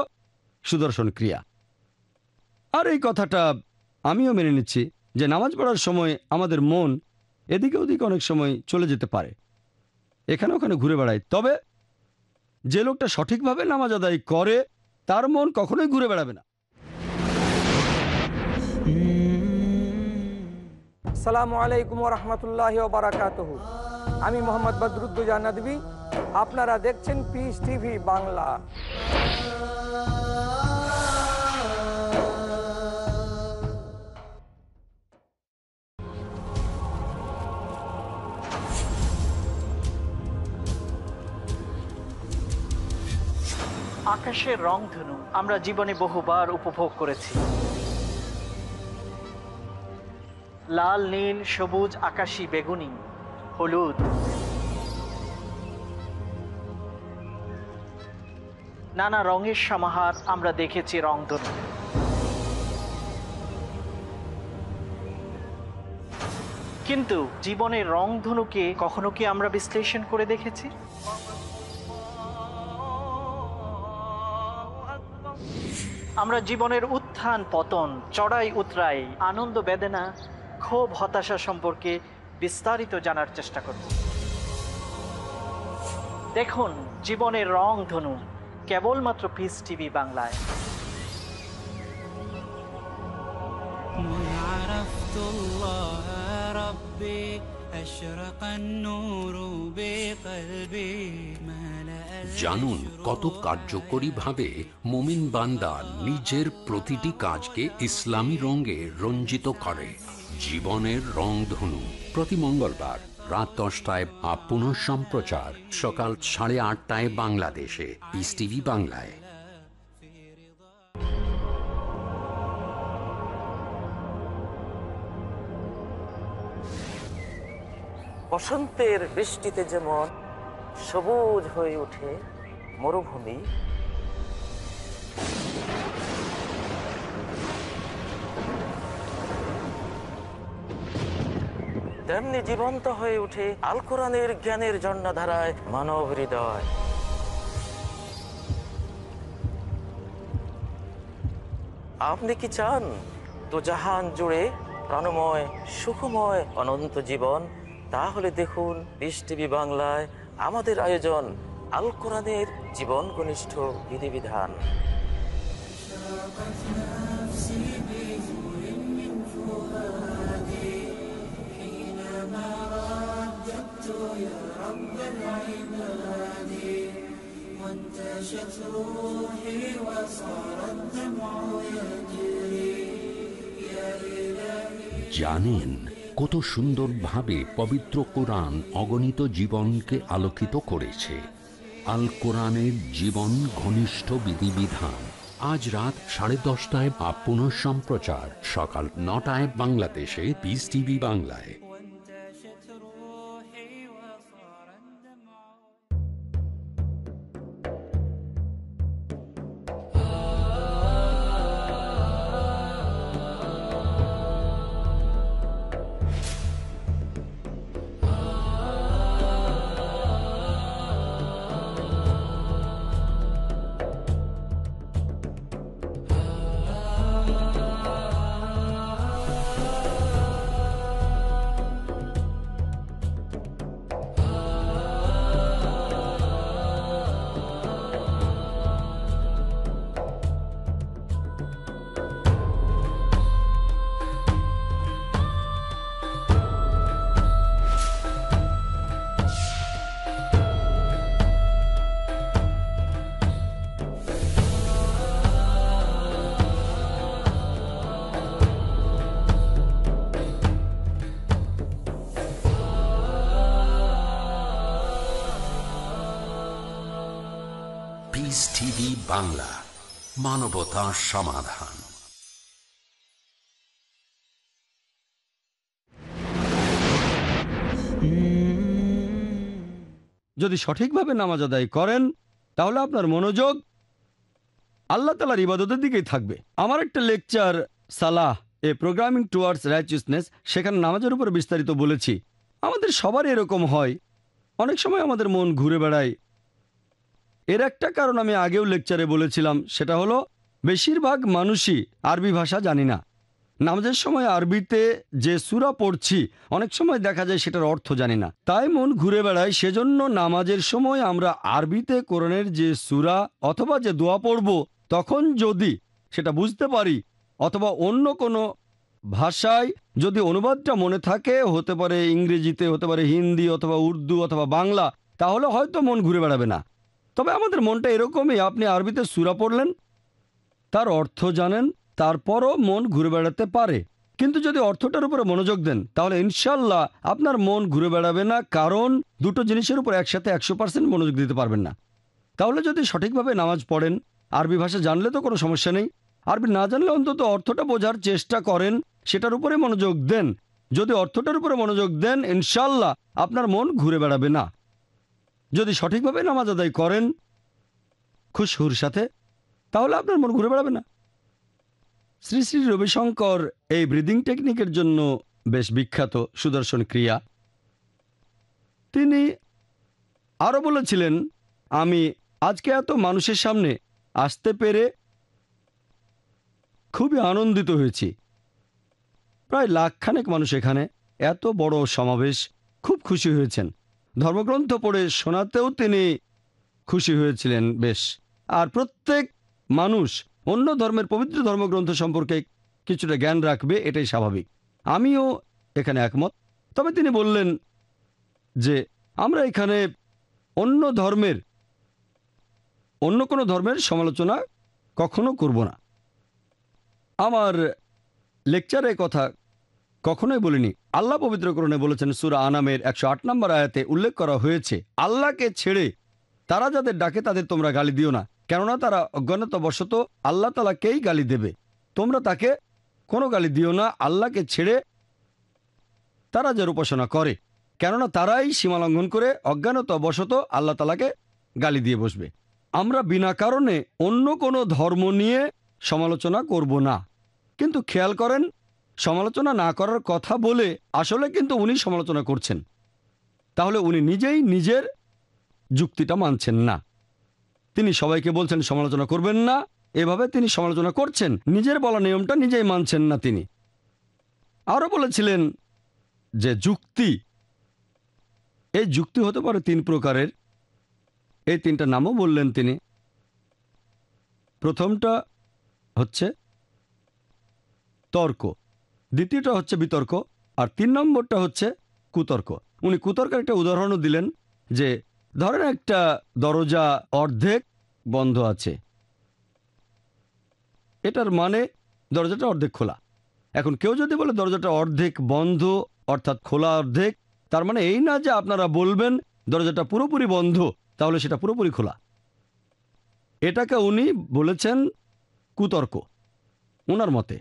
সুদর্শন ক্রিয়া। আর এই কথাটা আমিও মেনে নিচ্ছি যে নামাজ পড়ার সময় আমাদের মন এদিকে ওদিকে অনেক সময় চলে যেতে পারে, এখানে ওখানে ঘুরে বেড়ায়। তবে যে লোকটা সঠিকভাবে নামাজ আদায় করে, তার মন কখনোই ঘুরে বেড়াবে না। আসসালামু আলাইকুম ওয়া রাহমাতুল্লাহি ওয়া বারাকাতুহু। আমি মোহাম্মদ বদরুদ্দোজা নদভী, আপনারা দেখছেন পিস টিভি বাংলা। আকাশের রংধনু আমরা জীবনে বহুবার উপভোগ করেছি। লাল, নীল, সবুজ, আকাশী, বেগুনি, হলুদ। নানা রঙের সমাহার আমরা দেখেছি রংধনু। কিন্তু জীবনের রংধনুকে কখনো কি আমরা বিশ্লেষণ করে দেখেছি? আমরা জীবনের উত্থান পতন, চড়াই উতরাই, আনন্দ বেদনা, ক্ষোভ হতাশা সম্পর্কে বিস্তারিত জানার চেষ্টা করব। দেখুন জীবনের রংধনু, কেবলমাত্র পিস টিভি বাংলায়। জানুন কত কার্যকরীভাবে মুমিন বান্দা নিজের প্রতিটি কাজকে ইসলামী রঙে রঞ্জিত করে। জীবনের রংধনু, প্রতি মঙ্গলবার রাত 10টায়, পুনঃ সম্প্রচার সকাল 8:30 বাংলাদেশে, পিস টিভি বাংলায়। বসন্তের বৃষ্টিতে যেমন সবুজ হয়ে ওঠে মরুভূমি, তেমনি জীবন্ত হয়ে ওঠে আল কোরআনের জ্ঞানের ঝর্ণাধারায় মানব হৃদয়। আপনি কি চান দোজাহান জুড়ে প্রাণময় সুখময় অনন্ত জীবন? তাহলে দেখুন পিস টিভি বাংলায় আমাদের আয়োজন আল কোরআনের জীবন ঘনিষ্ঠ বিধিবিধান। জানেন কত সুন্দরভাবে পবিত্র কোরআন অগণিত জীবনকে আলোকিত করেছে। আল কোরআনের জীবন ঘনিষ্ঠ বিধিবিধান আজ রাত 10:30 বা পুনঃ সম্প্রচার সকাল 9টায় বাংলাদেশে পিস টিভি বাংলায়। পিস টিভি বাংলা, মানবতা সমাধান। যদি সঠিকভাবে নামাজ আদায় করেন তাহলে আপনার মনোযোগ আল্লাহ তাআলার ইবাদতের দিকেই থাকবে। আমার একটা লেকচার সালাহ এ প্রোগ্রামিং টুয়ার্ডস রাইচিয়াসনেস, সেখানে নামাজের উপর বিস্তারিত বলেছি। আমাদের সবার এরকম হয়, অনেক সময় আমাদের মন ঘুরে বেড়ায়। এর একটা কারণ আমি আগেও লেকচারে বলেছিলাম, সেটা হলো বেশিরভাগ মানুষই আরবি ভাষা জানি না। নামাজের সময় আরবিতে যে সূরা পড়ছি অনেক সময় দেখা যায় সেটার অর্থ জানি না, তাই মন ঘুরে বেড়ায়। সেজন্য নামাজের সময় আমরা আরবিতে কোরআনের যে সূরা অথবা যে দোয়া পড়ব তখন যদি সেটা বুঝতে পারি অথবা অন্য কোনো ভাষায় যদি অনুবাদটা মনে থাকে, হতে পারে ইংরেজিতে, হতে পারে হিন্দি অথবা উর্দু অথবা বাংলা, তাহলে হয়তো মন ঘুরে বেড়াবে না। তবে আমাদের মনটা এরকমই, আপনি আরবিতে সূরা পড়লেন, তার অর্থ জানেন, তারপরও মন ঘুরে বেড়াতে পারে। কিন্তু যদি অর্থটার উপরে মনোযোগ দেন তাহলে ইনশাল্লাহ আপনার মন ঘুরে বেড়াবে না, কারণ দুটো জিনিসের উপর একসাথে 100% মনোযোগ দিতে পারবেন না। তাহলে যদি সঠিকভাবে নামাজ পড়েন, আরবি ভাষা জানলে তো কোনো সমস্যা নেই, আরবি না জানলে অন্তত অর্থটা বোঝার চেষ্টা করেন, সেটার উপরে মনোযোগ দেন। যদি অর্থটার উপরে মনোযোগ দেন ইনশাল্লাহ আপনার মন ঘুরে বেড়াবে না। যদি সঠিকভাবে নামাজ আদায় করেন খুশহুর সাথে, তাহলে আপনার মন ঘুরে বেড়াবে না। শ্রী শ্রী রবিশঙ্কর এই ব্রিদিং টেকনিকের জন্য বেশ বিখ্যাত, সুদর্শন ক্রিয়া। তিনি আরও বলেছিলেন, আমি আজকে এত মানুষের সামনে আসতে পেরে খুবই আনন্দিত হয়েছি। প্রায় লাখখানেক মানুষ এখানে, এত বড় সমাবেশ, খুব খুশি হয়েছেন। ধর্মগ্রন্থ পড়ে শোনাতেও তিনি খুশি হয়েছিলেন বেশ। আর প্রত্যেক মানুষ অন্য ধর্মের পবিত্র ধর্মগ্রন্থ সম্পর্কে কিছুটা জ্ঞান রাখবে, এটাই স্বাভাবিক। আমিও এখানে একমত। তবে তিনি বললেন যে আমরা এখানে অন্য কোনো ধর্মের সমালোচনা কখনো করব না। আমার লেকচারে কথা কখনোই বলিনি। আল্লাহ পবিত্র কোরআনে বলেছেন, সূরা আনামের 108 নম্বর আয়াতে উল্লেখ করা হয়েছে, আল্লাহকে ছেড়ে তারা যাদের ডাকে তাদের তোমরা গালি দিও না, কেননা তারা অজ্ঞানতাবশত আল্লাহ তাআলাকেই গালি দেবে। তোমরা তাকে কোনো গালি দিও না, আল্লাহকে ছেড়ে তারা যার উপাসনা করে, কেননা তারাই সীমালঙ্ঘন করে অজ্ঞানতাবশত আল্লাহ তাআলাকে গালি দিয়ে বসবে। আমরা বিনা কারণে অন্য কোনো ধর্ম নিয়ে সমালোচনা করব না। কিন্তু খেয়াল করেন, সমালোচনা না করার কথা বলে আসলে কিন্তু উনি সমালোচনা করছেন। তাহলে উনি নিজেই নিজের যুক্তিটা মানছেন না। তিনি সবাইকে বলছেন সমালোচনা করবেন না, এভাবে তিনি সমালোচনা করছেন, নিজের বলা নিয়মটা নিজেই মানছেন না তিনি। আরও বলেছিলেন যে যুক্তি, এই যুক্তি হতে পারে 3 প্রকারের। এই 3টা নামও বললেন তিনি। প্রথমটা হচ্ছে তর্ক, দ্বিতীয়টা হচ্ছে বিতর্ক, আর 3 নম্বরটা হচ্ছে কুতর্ক। উনি কুতর্কের একটা উদাহরণও দিলেন যে ধরেন একটা দরজা অর্ধেক বন্ধ আছে, এটার মানে দরজাটা অর্ধেক খোলা। এখন কেউ যদি বলে দরজাটা অর্ধেক বন্ধ অর্থাৎ খোলা অর্ধেক, তার মানে এই না যে আপনারা বলবেন দরজাটা পুরোপুরি বন্ধ তাহলে সেটা পুরোপুরি খোলা। এটাকে উনি বলেছেন কুতর্ক ওনার মতে।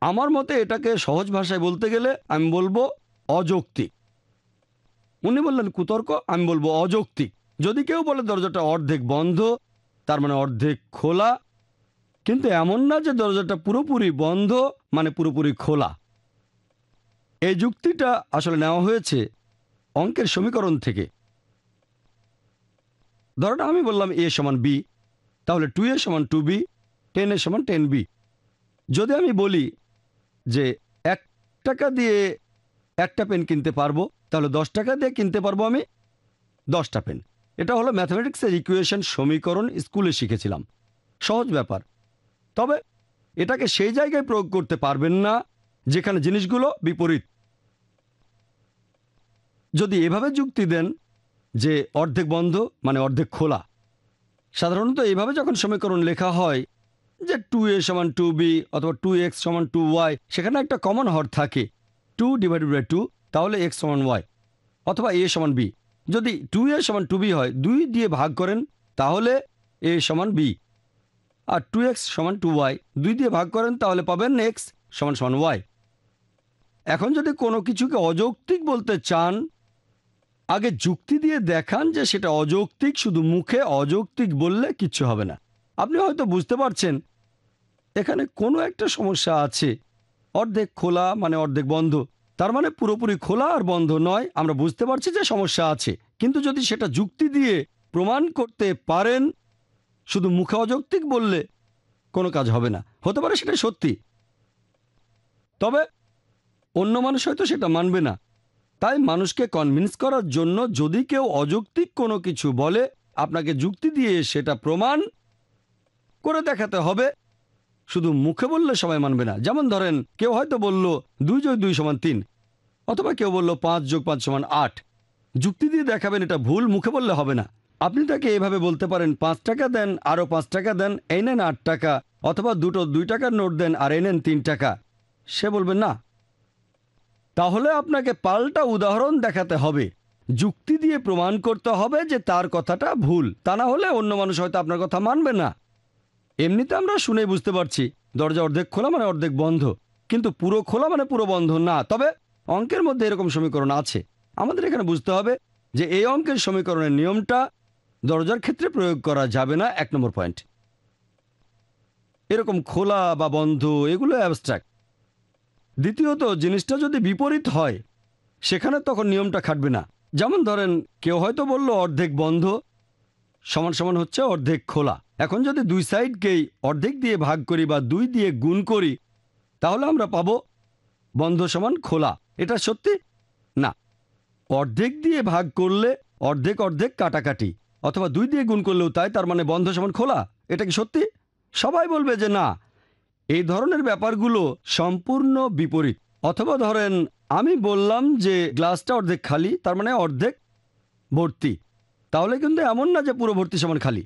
আমার মতে এটাকে সহজ ভাষায় বলতে গেলে আমি বলবো অযৌক্তিক। উনি বললেন কুতর্ক, আমি বলবো অযৌক্তিক। যদি কেউ বলে দরজাটা অর্ধেক বন্ধ তার মানে অর্ধেক খোলা, কিন্তু এমন না যে দরজাটা পুরোপুরি বন্ধ মানে পুরোপুরি খোলা। এই যুক্তিটা আসলে নেওয়া হয়েছে অঙ্কের সমীকরণ থেকে। ধরুন আমি বললাম a সমান b, তাহলে 2a সমান 2b, 10a সমান 10b। যদি আমি বলি যে 1 টাকা দিয়ে একটা পেন কিনতে পারবো, তাহলে 10 টাকা দিয়ে কিনতে পারবো আমি 10টা পেন। এটা হলো ম্যাথমেটিক্সের ইকুয়েশন, সমীকরণ, স্কুলে শিখেছিলাম, সহজ ব্যাপার। তবে এটাকে সেই জায়গায় প্রয়োগ করতে পারবেন না যেখানে জিনিসগুলো বিপরীত। যদি এভাবে যুক্তি দেন যে অর্ধেক বন্ধ মানে অর্ধেক খোলা, সাধারণত এইভাবে যখন সমীকরণ লেখা হয় যে 2a সমান 2b অথবা 2x সমান 2y, সেখানে একটা কমন হর থাকে 2 ডিভাইডেড বাই 2, তাহলে x সমান y, অথবা a সমান b। যদি 2a সমান 2b হয়, 2 দিয়ে ভাগ করেন তাহলে a সমান b, আর 2x সমান 2y 2 দিয়ে ভাগ করেন তাহলে পাবেন x সমান সমান y। এখন যদি কোনো কিছুকে অযৌক্তিক বলতে চান, আগে যুক্তি দিয়ে দেখান যে সেটা অযৌক্তিক। শুধু মুখে অযৌক্তিক বললে কিচ্ছু হবে না। আপনি হয়তো বুঝতে পারছেন এখানে কোনো একটা সমস্যা আছে। অর্ধেক খোলা মানে অর্ধেক বন্ধ, তার মানে পুরোপুরি খোলা আর বন্ধ নয়। আমরা বুঝতে পারছি যে সমস্যা আছে, কিন্তু যদি সেটা যুক্তি দিয়ে প্রমাণ করতে পারেন, শুধু মুখে অযৌক্তিক বললে কোনো কাজ হবে না। হতে পারে সেটা সত্যি, তবে অন্য মানুষ হয়তো সেটা মানবে না। তাই মানুষকে কনভিন্স করার জন্য যদি কেউ অযৌক্তিক কোনো কিছু বলে, আপনাকে যুক্তি দিয়ে সেটা প্রমাণ করে দেখাতে হবে। শুধু মুখে বললে সবাই মানবে না। যেমন ধরেন কেউ হয়তো বলল 2 যোগ 2 সমান 3, অথবা কেউ বলল 5 যোগ 5 সমান 8। যুক্তি দিয়ে দেখাবেন, এটা ভুল, মুখে বললে হবে না। আপনি তাকে এভাবে বলতে পারেন 5 টাকা দেন, আরও 5 টাকা দেন, এই নেন 8 টাকা, অথবা দুটো 2 টাকার নোট দেন আর এই নেন 3 টাকা। সে বলবে না। তাহলে আপনাকে পাল্টা উদাহরণ দেখাতে হবে, যুক্তি দিয়ে প্রমাণ করতে হবে যে তার কথাটা ভুল। তা না হলে অন্য মানুষ হয়তো আপনার কথা মানবে না। এমনিতে আমরা শুনে বুঝতে পারছি দরজা অর্ধেক খোলা মানে অর্ধেক বন্ধ, কিন্তু পুরো খোলা মানে পুরো বন্ধ না। তবে অঙ্কের মধ্যে এরকম সমীকরণ আছে। আমাদের এখানে বুঝতে হবে যে এই অঙ্কের সমীকরণের নিয়মটা দরজার ক্ষেত্রে প্রয়োগ করা যাবে না। 1 নম্বর পয়েন্ট। এরকম খোলা বা বন্ধ এগুলো অ্যাবস্ট্রাক্ট। দ্বিতীয়ত, জিনিসটা যদি বিপরীত হয় সেখানে তখন নিয়মটা খাটবে না। যেমন ধরেন কেউ হয়তো বলল অর্ধেক বন্ধ সমান সমান হচ্ছে অর্ধেক খোলা। এখন যদি দুই সাইডকেই অর্ধেক দিয়ে ভাগ করি বা 2 দিয়ে গুণ করি, তাহলে আমরা পাবো বন্ধ সমান খোলা। এটা সত্যি না। অর্ধেক দিয়ে ভাগ করলে অর্ধেক অর্ধেক কাটাকাটি, অথবা 2 দিয়ে গুণ করলেও তাই, তার মানে বন্ধ সমান খোলা। এটা কি সত্যি? সবাই বলবে যে না। এই ধরনের ব্যাপারগুলো সম্পূর্ণ বিপরীত। অথবা ধরেন আমি বললাম যে গ্লাসটা অর্ধেক খালি, তার মানে অর্ধেক ভর্তি। তাহলে কিন্তু এমন না যে পুরো ভর্তি সমান খালি।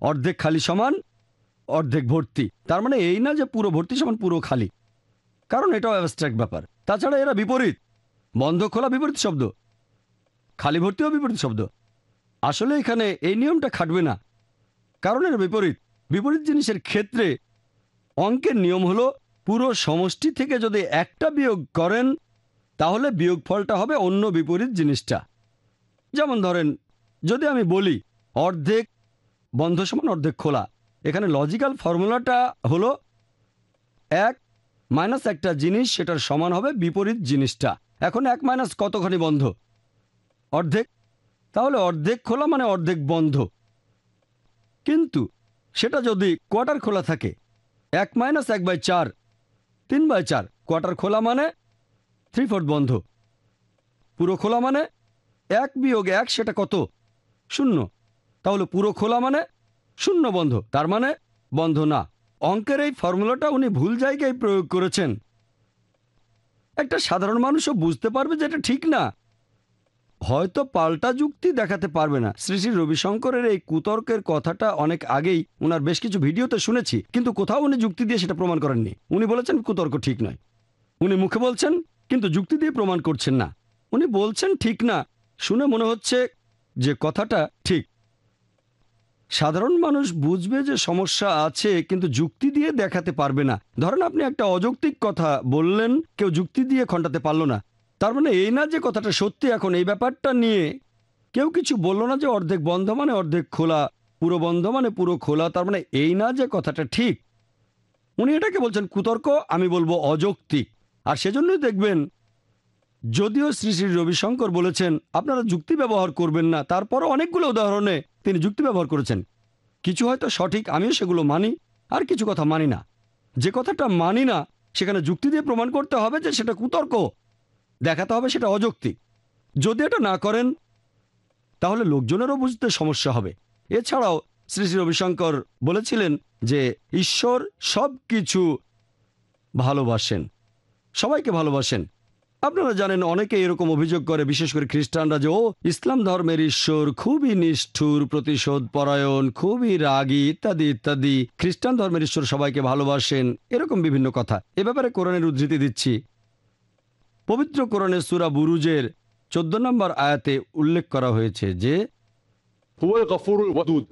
অর্ধেক খালি সমান অর্ধেক ভর্তি, তার মানে এই না যে পুরো ভর্তি সমান পুরো খালি, কারণ এটাও অ্যাবস্ট্রাক্ট ব্যাপার। তাছাড়া এরা বিপরীত। বন্ধ খোলা বিপরীত শব্দ, খালি ভর্তিও বিপরীত শব্দ। আসলে এখানে এই নিয়মটা খাটবে না, কারণ এর বিপরীত। বিপরীত জিনিসের ক্ষেত্রে অঙ্কের নিয়ম হলো পুরো সমষ্টি থেকে যদি একটা বিয়োগ করেন তাহলে বিয়োগফলটা হবে অন্য বিপরীত জিনিসটা। যেমন ধরেন যদি আমি বলি অর্ধেক বন্ধ সমান অর্ধেক খোলা, এখানে লজিক্যাল ফর্মুলাটা হলো 1 মাইনাস একটা জিনিস, সেটার সমান হবে বিপরীত জিনিসটা। এখন 1 মাইনাস কতখানি বন্ধ? অর্ধেক। তাহলে অর্ধেক খোলা মানে অর্ধেক বন্ধ। কিন্তু সেটা যদি কোয়ার্টার খোলা থাকে, 1 মাইনাস 1/4, 3/4, কোয়ার্টার খোলা মানে 3/4 বন্ধ। পুরো খোলা মানে 1 বিয়োগ 1, সেটা কত? 0। তাহলে পুরো খোলা মানে 0 বন্ধ, তার মানে বন্ধ না। অঙ্কের এই ফর্মুলাটা উনি ভুল জায়গায় প্রয়োগ করেছেন। একটা সাধারণ মানুষও বুঝতে পারবে যে এটা ঠিক না, হয়তো পাল্টা যুক্তি দেখাতে পারবে না। শ্রী শ্রী রবিশঙ্করের এই কুতর্কের কথাটা অনেক আগেই ওনার বেশ কিছু ভিডিওতে শুনেছি, কিন্তু কোথাও উনি যুক্তি দিয়ে সেটা প্রমাণ করেননি। উনি বলেছেন কুতর্ক ঠিক নয়। উনি মুখে বলছেন কিন্তু যুক্তি দিয়ে প্রমাণ করছেন না। উনি বলছেন ঠিক না, শুনে মনে হচ্ছে যে কথাটা ঠিক। সাধারণ মানুষ বুঝবে যে সমস্যা আছে, কিন্তু যুক্তি দিয়ে দেখাতে পারবে না। ধরেন আপনি একটা অযৌক্তিক কথা বললেন, কেউ যুক্তি দিয়ে খণ্ডাতে পারল না, তার মানে এই না যে কথাটা সত্যি। এখন এই ব্যাপারটা নিয়ে কেউ কিছু বলল না যে অর্ধেক বন্ধ মানে অর্ধেক খোলা, পুরো বন্ধ মানে পুরো খোলা, তার মানে এই না যে কথাটা ঠিক। উনি এটাকে বলছেন কুতর্ক, আমি বলবো অযৌক্তিক। আর সেজন্যই দেখবেন, যদিও শ্রী শ্রী রবিশঙ্কর বলেছেন আপনারা যুক্তি ব্যবহার করবেন না, তারপরও অনেকগুলো উদাহরণে তিনি যুক্তি ব্যবহার করেছেন। কিছু হয়তো সঠিক, আমিও সেগুলো মানি, আর কিছু কথা মানি না। যে কথাটা মানি না সেখানে যুক্তি দিয়ে প্রমাণ করতে হবে যে সেটা কুতর্ক, দেখাতে হবে সেটা অযৌক্তিক। যদি এটা না করেন তাহলে লোকজনেরও বুঝতে সমস্যা হবে। এছাড়াও শ্রী শ্রী রবিশঙ্কর বলেছিলেন যে ঈশ্বর সব কিছু ভালোবাসেন, সবাইকে ভালোবাসেন। আপনারা জানেন অনেকে এরকম অভিযোগ করে, বিশেষ করে খ্রিস্টানরা, যে ও ইসলাম ধর্মের ঈশ্বর খুবই নিষ্ঠুর, প্রতিশোধ পরায়ণ, খুবই রাগী, ইত্যাদি ইত্যাদি। খ্রিস্টান ধর্মের ঈশ্বর সবাইকে ভালোবাসেন, এরকম বিভিন্ন কথা। এ ব্যাপারে কোরআনের উদ্ধৃতি দিচ্ছি। পবিত্র কোরআনের সূরা বুরুজের 14 নম্বর আয়াতে উল্লেখ করা হয়েছে যে হুয়াল গফুরুল ওয়াদুদ,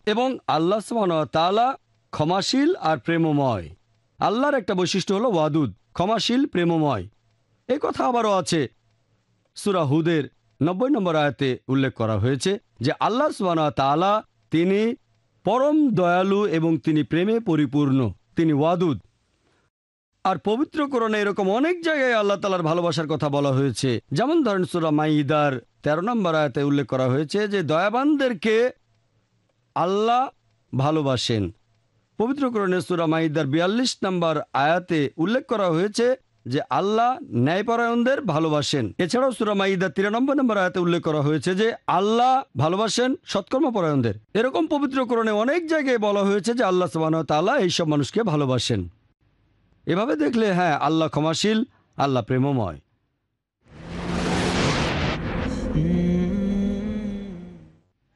এবং আল্লাহ সুবহানাহু ওয়া তাআলা ক্ষমাশীল আর প্রেমময়। আল্লাহর একটা বৈশিষ্ট্য হলো ওয়াদুদ, ক্ষমাশীল, প্রেমময়। এই কথা আবারও আছে সূরা হুদের 90 নম্বর আয়াতে উল্লেখ করা হয়েছে যে আল্লাহ সুবহানাহু ওয়া তাআলা তিনি পরম দয়ালু এবং তিনি প্রেমে পরিপূর্ণ, তিনি ওয়াদুদ। আর পবিত্র কোরআনে এরকম অনেক জায়গায় আল্লাহ তাআলার ভালোবাসার কথা বলা হয়েছে। যেমন ধরেন সূরা মাইদার 13 নম্বর আয়াতে উল্লেখ করা হয়েছে যে দয়াবানদেরকে আল্লাহ ভালোবাসেন। পবিত্র কোরআনের সূরা মাইদার 42 নম্বর আয়াতে উল্লেখ করা হয়েছে যে আল্লাহ ন্যায়পরায়ণদের ভালোবাসেন। এছাড়াও সূরা মাইদা 93 নম্বর আয়াতে উল্লেখ করা হয়েছে যে আল্লাহ ভালোবাসেন সৎকর্মপরায়ণদের। এরকম পবিত্র কোরআনে অনেক জায়গায় বলা হয়েছে যে আল্লাহ সুবহানাহু ওয়া তাআলা এইসব মানুষকে ভালোবাসেন। এভাবে দেখলে হ্যাঁ, আল্লাহ ক্ষমাশীল, আল্লাহ প্রেমময়।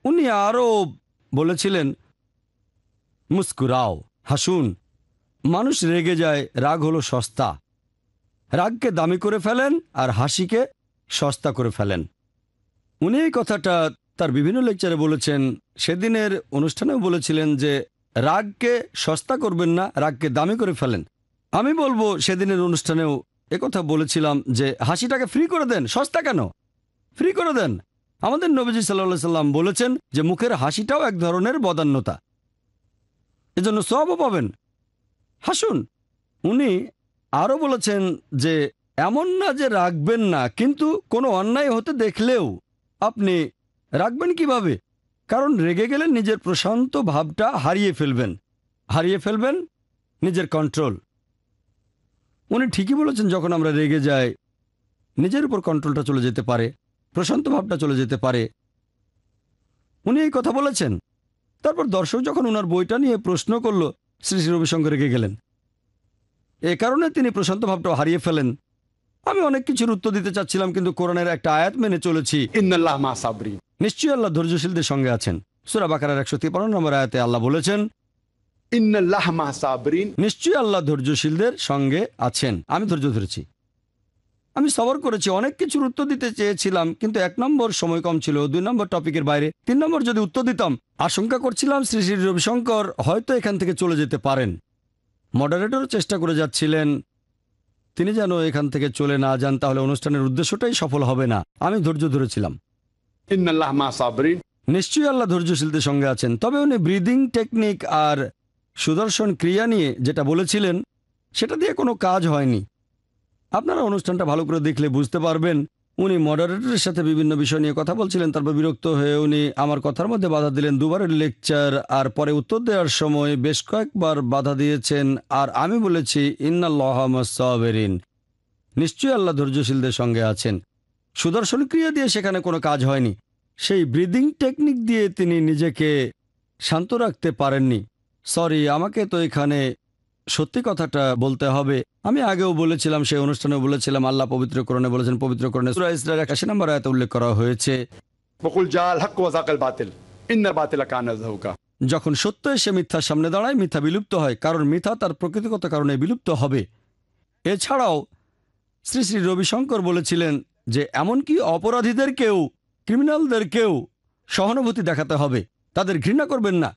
উনি আরও বলেছিলেন মুস্কুরাও, হাসুন। মানুষ রেগে যায়, রাগ হলো সস্তা। রাগকে দামি করে ফেলেন আর হাসিকে সস্তা করে ফেলেন। উনি এই কথাটা তার বিভিন্ন লেকচারে বলেছেন, সেদিনের অনুষ্ঠানেও বলেছিলেন যে রাগকে সস্তা করবেন না, রাগকে দামি করে ফেলেন। আমি বলবো সেদিনের অনুষ্ঠানেও একথা বলেছিলাম যে হাসিটাকে ফ্রি করে দেন, সস্তা কেন? ফ্রি করে দেন। আমাদের নবীজি সাল্লাল্লাহু আলাইহি সাল্লাম বলেছেন যে মুখের হাসিটাও এক ধরনের বদান্যতা, এজন্য সওয়াবও পাবেন, হাসুন। উনি আরও বলেছেন যে এমন না যে রাখবেন না, কিন্তু কোনো অন্যায় হতে দেখলেও আপনি রাখবেন কিভাবে? কারণ রেগে গেলে নিজের প্রশান্ত ভাবটা হারিয়ে ফেলবেন নিজের কন্ট্রোল। উনি ঠিকই বলেছেন, যখন আমরা রেগে যাই নিজের উপর কন্ট্রোলটা চলে যেতে পারে, প্রশান্ত ভাবটা চলে যেতে পারে। উনি এই কথা বলেছেন। তারপর দর্শক যখন ওনার বইটা নিয়ে প্রশ্ন করল, শ্রী শ্রী রবিশঙ্কর রেগে গেলেন। এ কারণে তিনি প্রশান্ত ভাবটাও হারিয়ে ফেলেন। আমি অনেক কিছুর উত্তর দিতে চাচ্ছিলাম, কিন্তু কোরআনের একটা আয়াত মেনে চলেছি, ইন্নাল্লাহ মা সাবরিন, নিশ্চয়ই আল্লাহ ধৈর্যশীলদের সঙ্গে আছেন। সূরা বাকারার 153 নম্বর আয়াতে আল্লাহ বলেছেন, ইন্নাল্লাহ মা সাবরিন, নিশ্চয়ই আল্লাহ ধৈর্যশীলদের সঙ্গে আছেন। আমি ধৈর্য ধরেছি, আমি সবর করেছি। অনেক কিছুর উত্তর দিতে চেয়েছিলাম, কিন্তু 1 নম্বর সময় কম ছিল, 2 নম্বর টপিকের বাইরে, 3 নম্বর যদি উত্তর দিতাম, আশঙ্কা করছিলাম শ্রী শ্রী রবিশঙ্কর হয়তো এখান থেকে চলে যেতে পারেন। মডারেটরও চেষ্টা করে যাচ্ছিলেন তিনি যেন এখান থেকে চলে না যান, তাহলে অনুষ্ঠানের উদ্দেশ্যটাই সফল হবে না। আমি ধৈর্য ধরেছিলাম। ইন্নাল্লাহ মা সাবরিন, নিশ্চয়ই আল্লাহ ধৈর্যশীলদের সঙ্গে আছেন। তবে উনি ব্রিদিং টেকনিক আর সুদর্শন ক্রিয়া নিয়ে যেটা বলেছিলেন সেটা দিয়ে কোনো কাজ হয়নি। আপনারা অনুষ্ঠানটা ভালো করে দেখলে বুঝতে পারবেন। উনি মডারেটরের সাথে বিভিন্ন বিষয় নিয়ে কথা বলছিলেন, তারপর বিরক্ত হয়ে উনি আমার কথার মধ্যে বাধা দিলেন। দুবারের লেকচার আর পরে উত্তর দেওয়ার সময় বেশ কয়েকবার বাধা দিয়েছেন। আর আমি বলেছি ইন্নাল্লাহা মাস সাবিরিন, নিশ্চয়ই আল্লাহ ধৈর্যশীলদের সঙ্গে আছেন। সুদর্শন ক্রিয়া দিয়ে সেখানে কোনো কাজ হয়নি। সেই ব্রিদিং টেকনিক দিয়ে তিনি নিজেকে শান্ত রাখতে পারেননি। সরি, আমাকে তো এখানে সত্যি কথাটা বলতে হবে। আমি আগেও বলেছিলাম, সেই অনুষ্ঠানে বলেছিলাম, আল্লাহ পবিত্র কোরআনে বলেছেন, পবিত্র কোরআনে সূরা ইসরার 81 নম্বর আয়াতে উল্লেখ করা হয়েছে, वकुल जाल हक व ज़ाक़ल बातिल इन्न बातिल कान ज़हूका। যখন সত্য এসে মিথ্যার সামনে দাঁড়ায়, মিথ্যা বিলুপ্ত হয়, কারণ মিথ্যা তার প্রকৃতিগত কারণে বিলুপ্ত হবে। এছাড়াও শ্রী শ্রী রবিশঙ্কর বলেছিলেন যে এমনকি অপরাধীদেরকেও, ক্রিমিনালদেরকেও সহানুভূতি দেখাতে হবে, তাদের ঘৃণা করবেন না।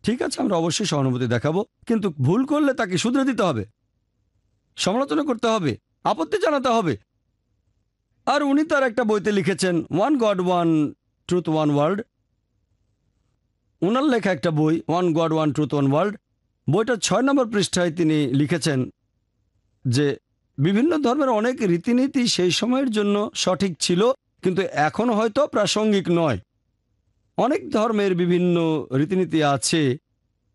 ঠিক আছে, আমরা অবশ্যই সহানুভূতি দেখাবো, কিন্তু ভুল করলে তাকে শুধরে দিতে হবে, সমালোচনা করতে হবে, আপত্তি জানাতে হবে। আর উনি তার একটা বইতে লিখেছেন one God one truth one world. ওনার লেখা একটা বই, one God one truth one world. বইটার 6 নম্বর পৃষ্ঠায় তিনি লিখেছেন যে বিভিন্ন ধর্মের অনেক রীতিনীতি সেই সময়ের জন্য সঠিক ছিল, কিন্তু এখন হয়তো প্রাসঙ্গিক নয়। অনেক ধর্মের বিভিন্ন রীতিনীতি আছে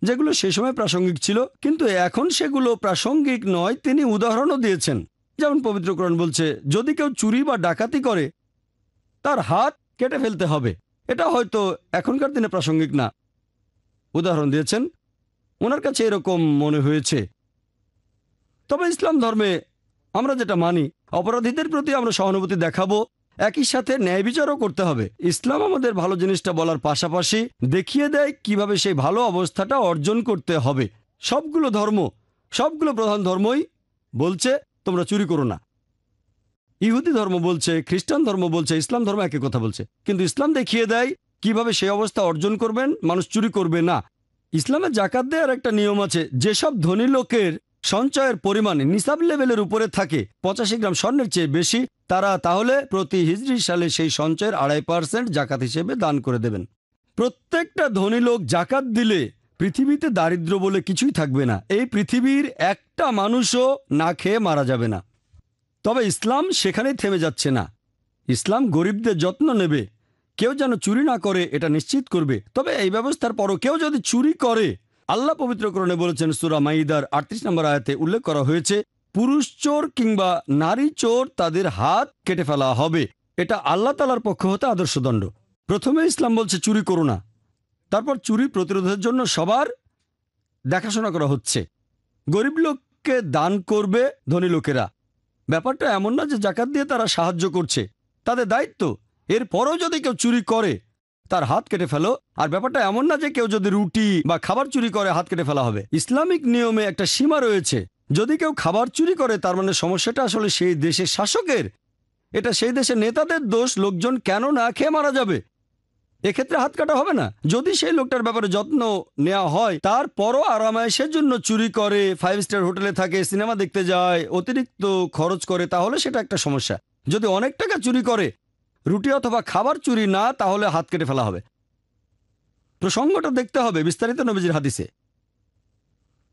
যেগুলো সেই সময় প্রাসঙ্গিক ছিল, কিন্তু এখন সেগুলো প্রাসঙ্গিক নয়। তিনি উদাহরণও দিয়েছেন, যেমন পবিত্র কোরআন বলছে যদি কেউ চুরি বা ডাকাতি করে তার হাত কেটে ফেলতে হবে। এটা হয়তো এখনকার দিনে প্রাসঙ্গিক না। উদাহরণ দিয়েছেন, ওনার কাছে এরকম মনে হয়েছে। তবে ইসলাম ধর্মে আমরা যেটা মানি, অপরাধীদের প্রতি আমরা সহানুভূতি দেখাবো, একই সাথে ন্যায় বিচারও করতে হবে। ইসলাম আমাদের ভালো জিনিসটা বলার পাশাপাশি দেখিয়ে দেয় কিভাবে সেই ভালো অবস্থাটা অর্জন করতে হবে। সবগুলো ধর্ম, সবগুলো প্রধান ধর্মই বলছে তোমরা চুরি করো না। ইহুদি ধর্ম বলছে, খ্রিস্টান ধর্ম বলছে, ইসলাম ধর্ম একই কথা বলছে, কিন্তু ইসলাম দেখিয়ে দেয় কিভাবে সেই অবস্থা অর্জন করবেন, মানুষ চুরি করবে না। ইসলামের জাকাত দেওয়ার একটা নিয়ম আছে, যেসব ধনী লোকের সঞ্চয়ের পরিমাণ নিসাব লেভেলের উপরে থাকে, 85 গ্রাম স্বর্ণের চেয়ে বেশি, তারা তাহলে প্রতি হিজরি সালে সেই সঞ্চয়ের 2.5% জাকাত হিসেবে দান করে দেবেন। প্রত্যেকটা ধনী লোক জাকাত দিলে পৃথিবীতে দারিদ্র্য বলে কিছুই থাকবে না। এই পৃথিবীর একটা মানুষও না খেয়ে মারা যাবে না। তবে ইসলাম সেখানেই থেমে যাচ্ছে না। ইসলাম গরিবদের যত্ন নেবে, কেউ যেন চুরি না করে এটা নিশ্চিত করবে। তবে এই ব্যবস্থার পরও কেউ যদি চুরি করে, আল্লাহ পবিত্র কোরআনে বলেছেন, সূরা মাইদার 38 নম্বর আয়াতে উল্লেখ করা হয়েছে, পুরুষ চোর কিংবা নারী চোর তাদের হাত কেটে ফেলা হবে। এটা আল্লাহ তাআলার পক্ষ হতে আদর্শ দণ্ড। প্রথমে ইসলাম বলছে চুরি করো না, তারপর চুরি প্রতিরোধের জন্য সবার দেখাশোনা করা হচ্ছে। গরিব লোককে দান করবে ধনী লোকেরা। ব্যাপারটা এমন না যে জাকাত দিয়ে তারা সাহায্য করছে, তাদের দায়িত্ব। এরপরও যদি কেউ চুরি করে তার হাত কেটে ফেলো। আর ব্যাপারটা এমন না যে কেউ যদি রুটি বা খাবার চুরি করে হাত কেটে ফেলা হবে। ইসলামিক নিয়মে একটা সীমা রয়েছে। যদি কেউ খাবার চুরি করে তার মানে সমস্যাটা আসলে সেই দেশের শাসকের, এটা সেই দেশের নেতাদের দোষ। লোকজন কেন না খেয়ে মারা যাবে, এক্ষেত্রে হাত কাটা হবে না। যদি সেই লোকটার ব্যাপারে যত্ন নেওয়া হয়, তারপরও আরামায়েশের জন্য চুরি করে, 5 স্টার হোটেলে থাকে, সিনেমা দেখতে যায়, অতিরিক্ত খরচ করে, তাহলে সেটা একটা সমস্যা। যদি অনেক টাকা চুরি করে, রুটি অথবা খাবার চুরি না, তাহলে হাত কেটে ফেলা হবে। প্রসঙ্গটা দেখতে হবে বিস্তারিত নবীজির হাদিসে।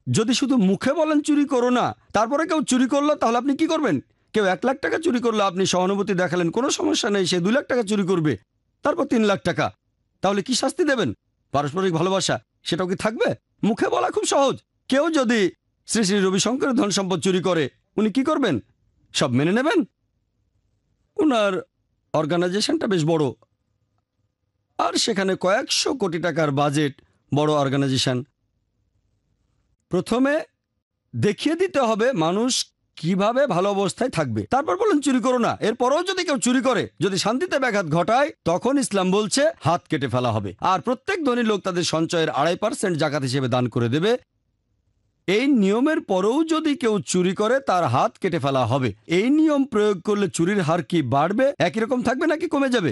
যদি শুধু মুখে বলেন চুরি করো না, তারপরে কেউ চুরি করলো, তাহলে আপনি কি করবেন? কেউ 1 লাখ টাকা চুরি করলো, আপনি সহানুভূতি দেখালেন, কোনো সমস্যা নেই, সে 2 লাখ টাকা চুরি করবে, তারপর 3 লাখ টাকা, তাহলে কি শাস্তি দেবেন? পারস্পরিক ভালোবাসা, সেটাও কি থাকবে? মুখে বলা খুব সহজ। কেউ যদি শ্রী শ্রী রবিশঙ্করের ধন সম্পদ চুরি করে, উনি কি করবেন? সব মেনে নেবেন? উনার অর্গানাইজেশনটা বেশ বড়, আর সেখানে কয়েকশো কোটি টাকার বাজেট, বড় অর্গানাইজেশন। প্রথমে দেখিয়ে দিতে হবে মানুষ কিভাবে ভালো অবস্থায় থাকবে, তারপর বলুন চুরি করো না। এরপরও যদি কেউ চুরি করে, যদি শান্তিতে ব্যাঘাত ঘটায়, তখন ইসলাম বলছে হাত কেটে ফেলা হবে। আর প্রত্যেক ধনী লোক তাদের সঞ্চয়ের 2.5% জাকাত হিসেবে দান করে দেবে। এই নিয়মের পরেও যদি কেউ চুরি করে, তার হাত কেটে ফেলা হবে। এই নিয়ম প্রয়োগ করলে চুরির হার কি বাড়বে, একই রকম থাকবে, নাকি কমে যাবে?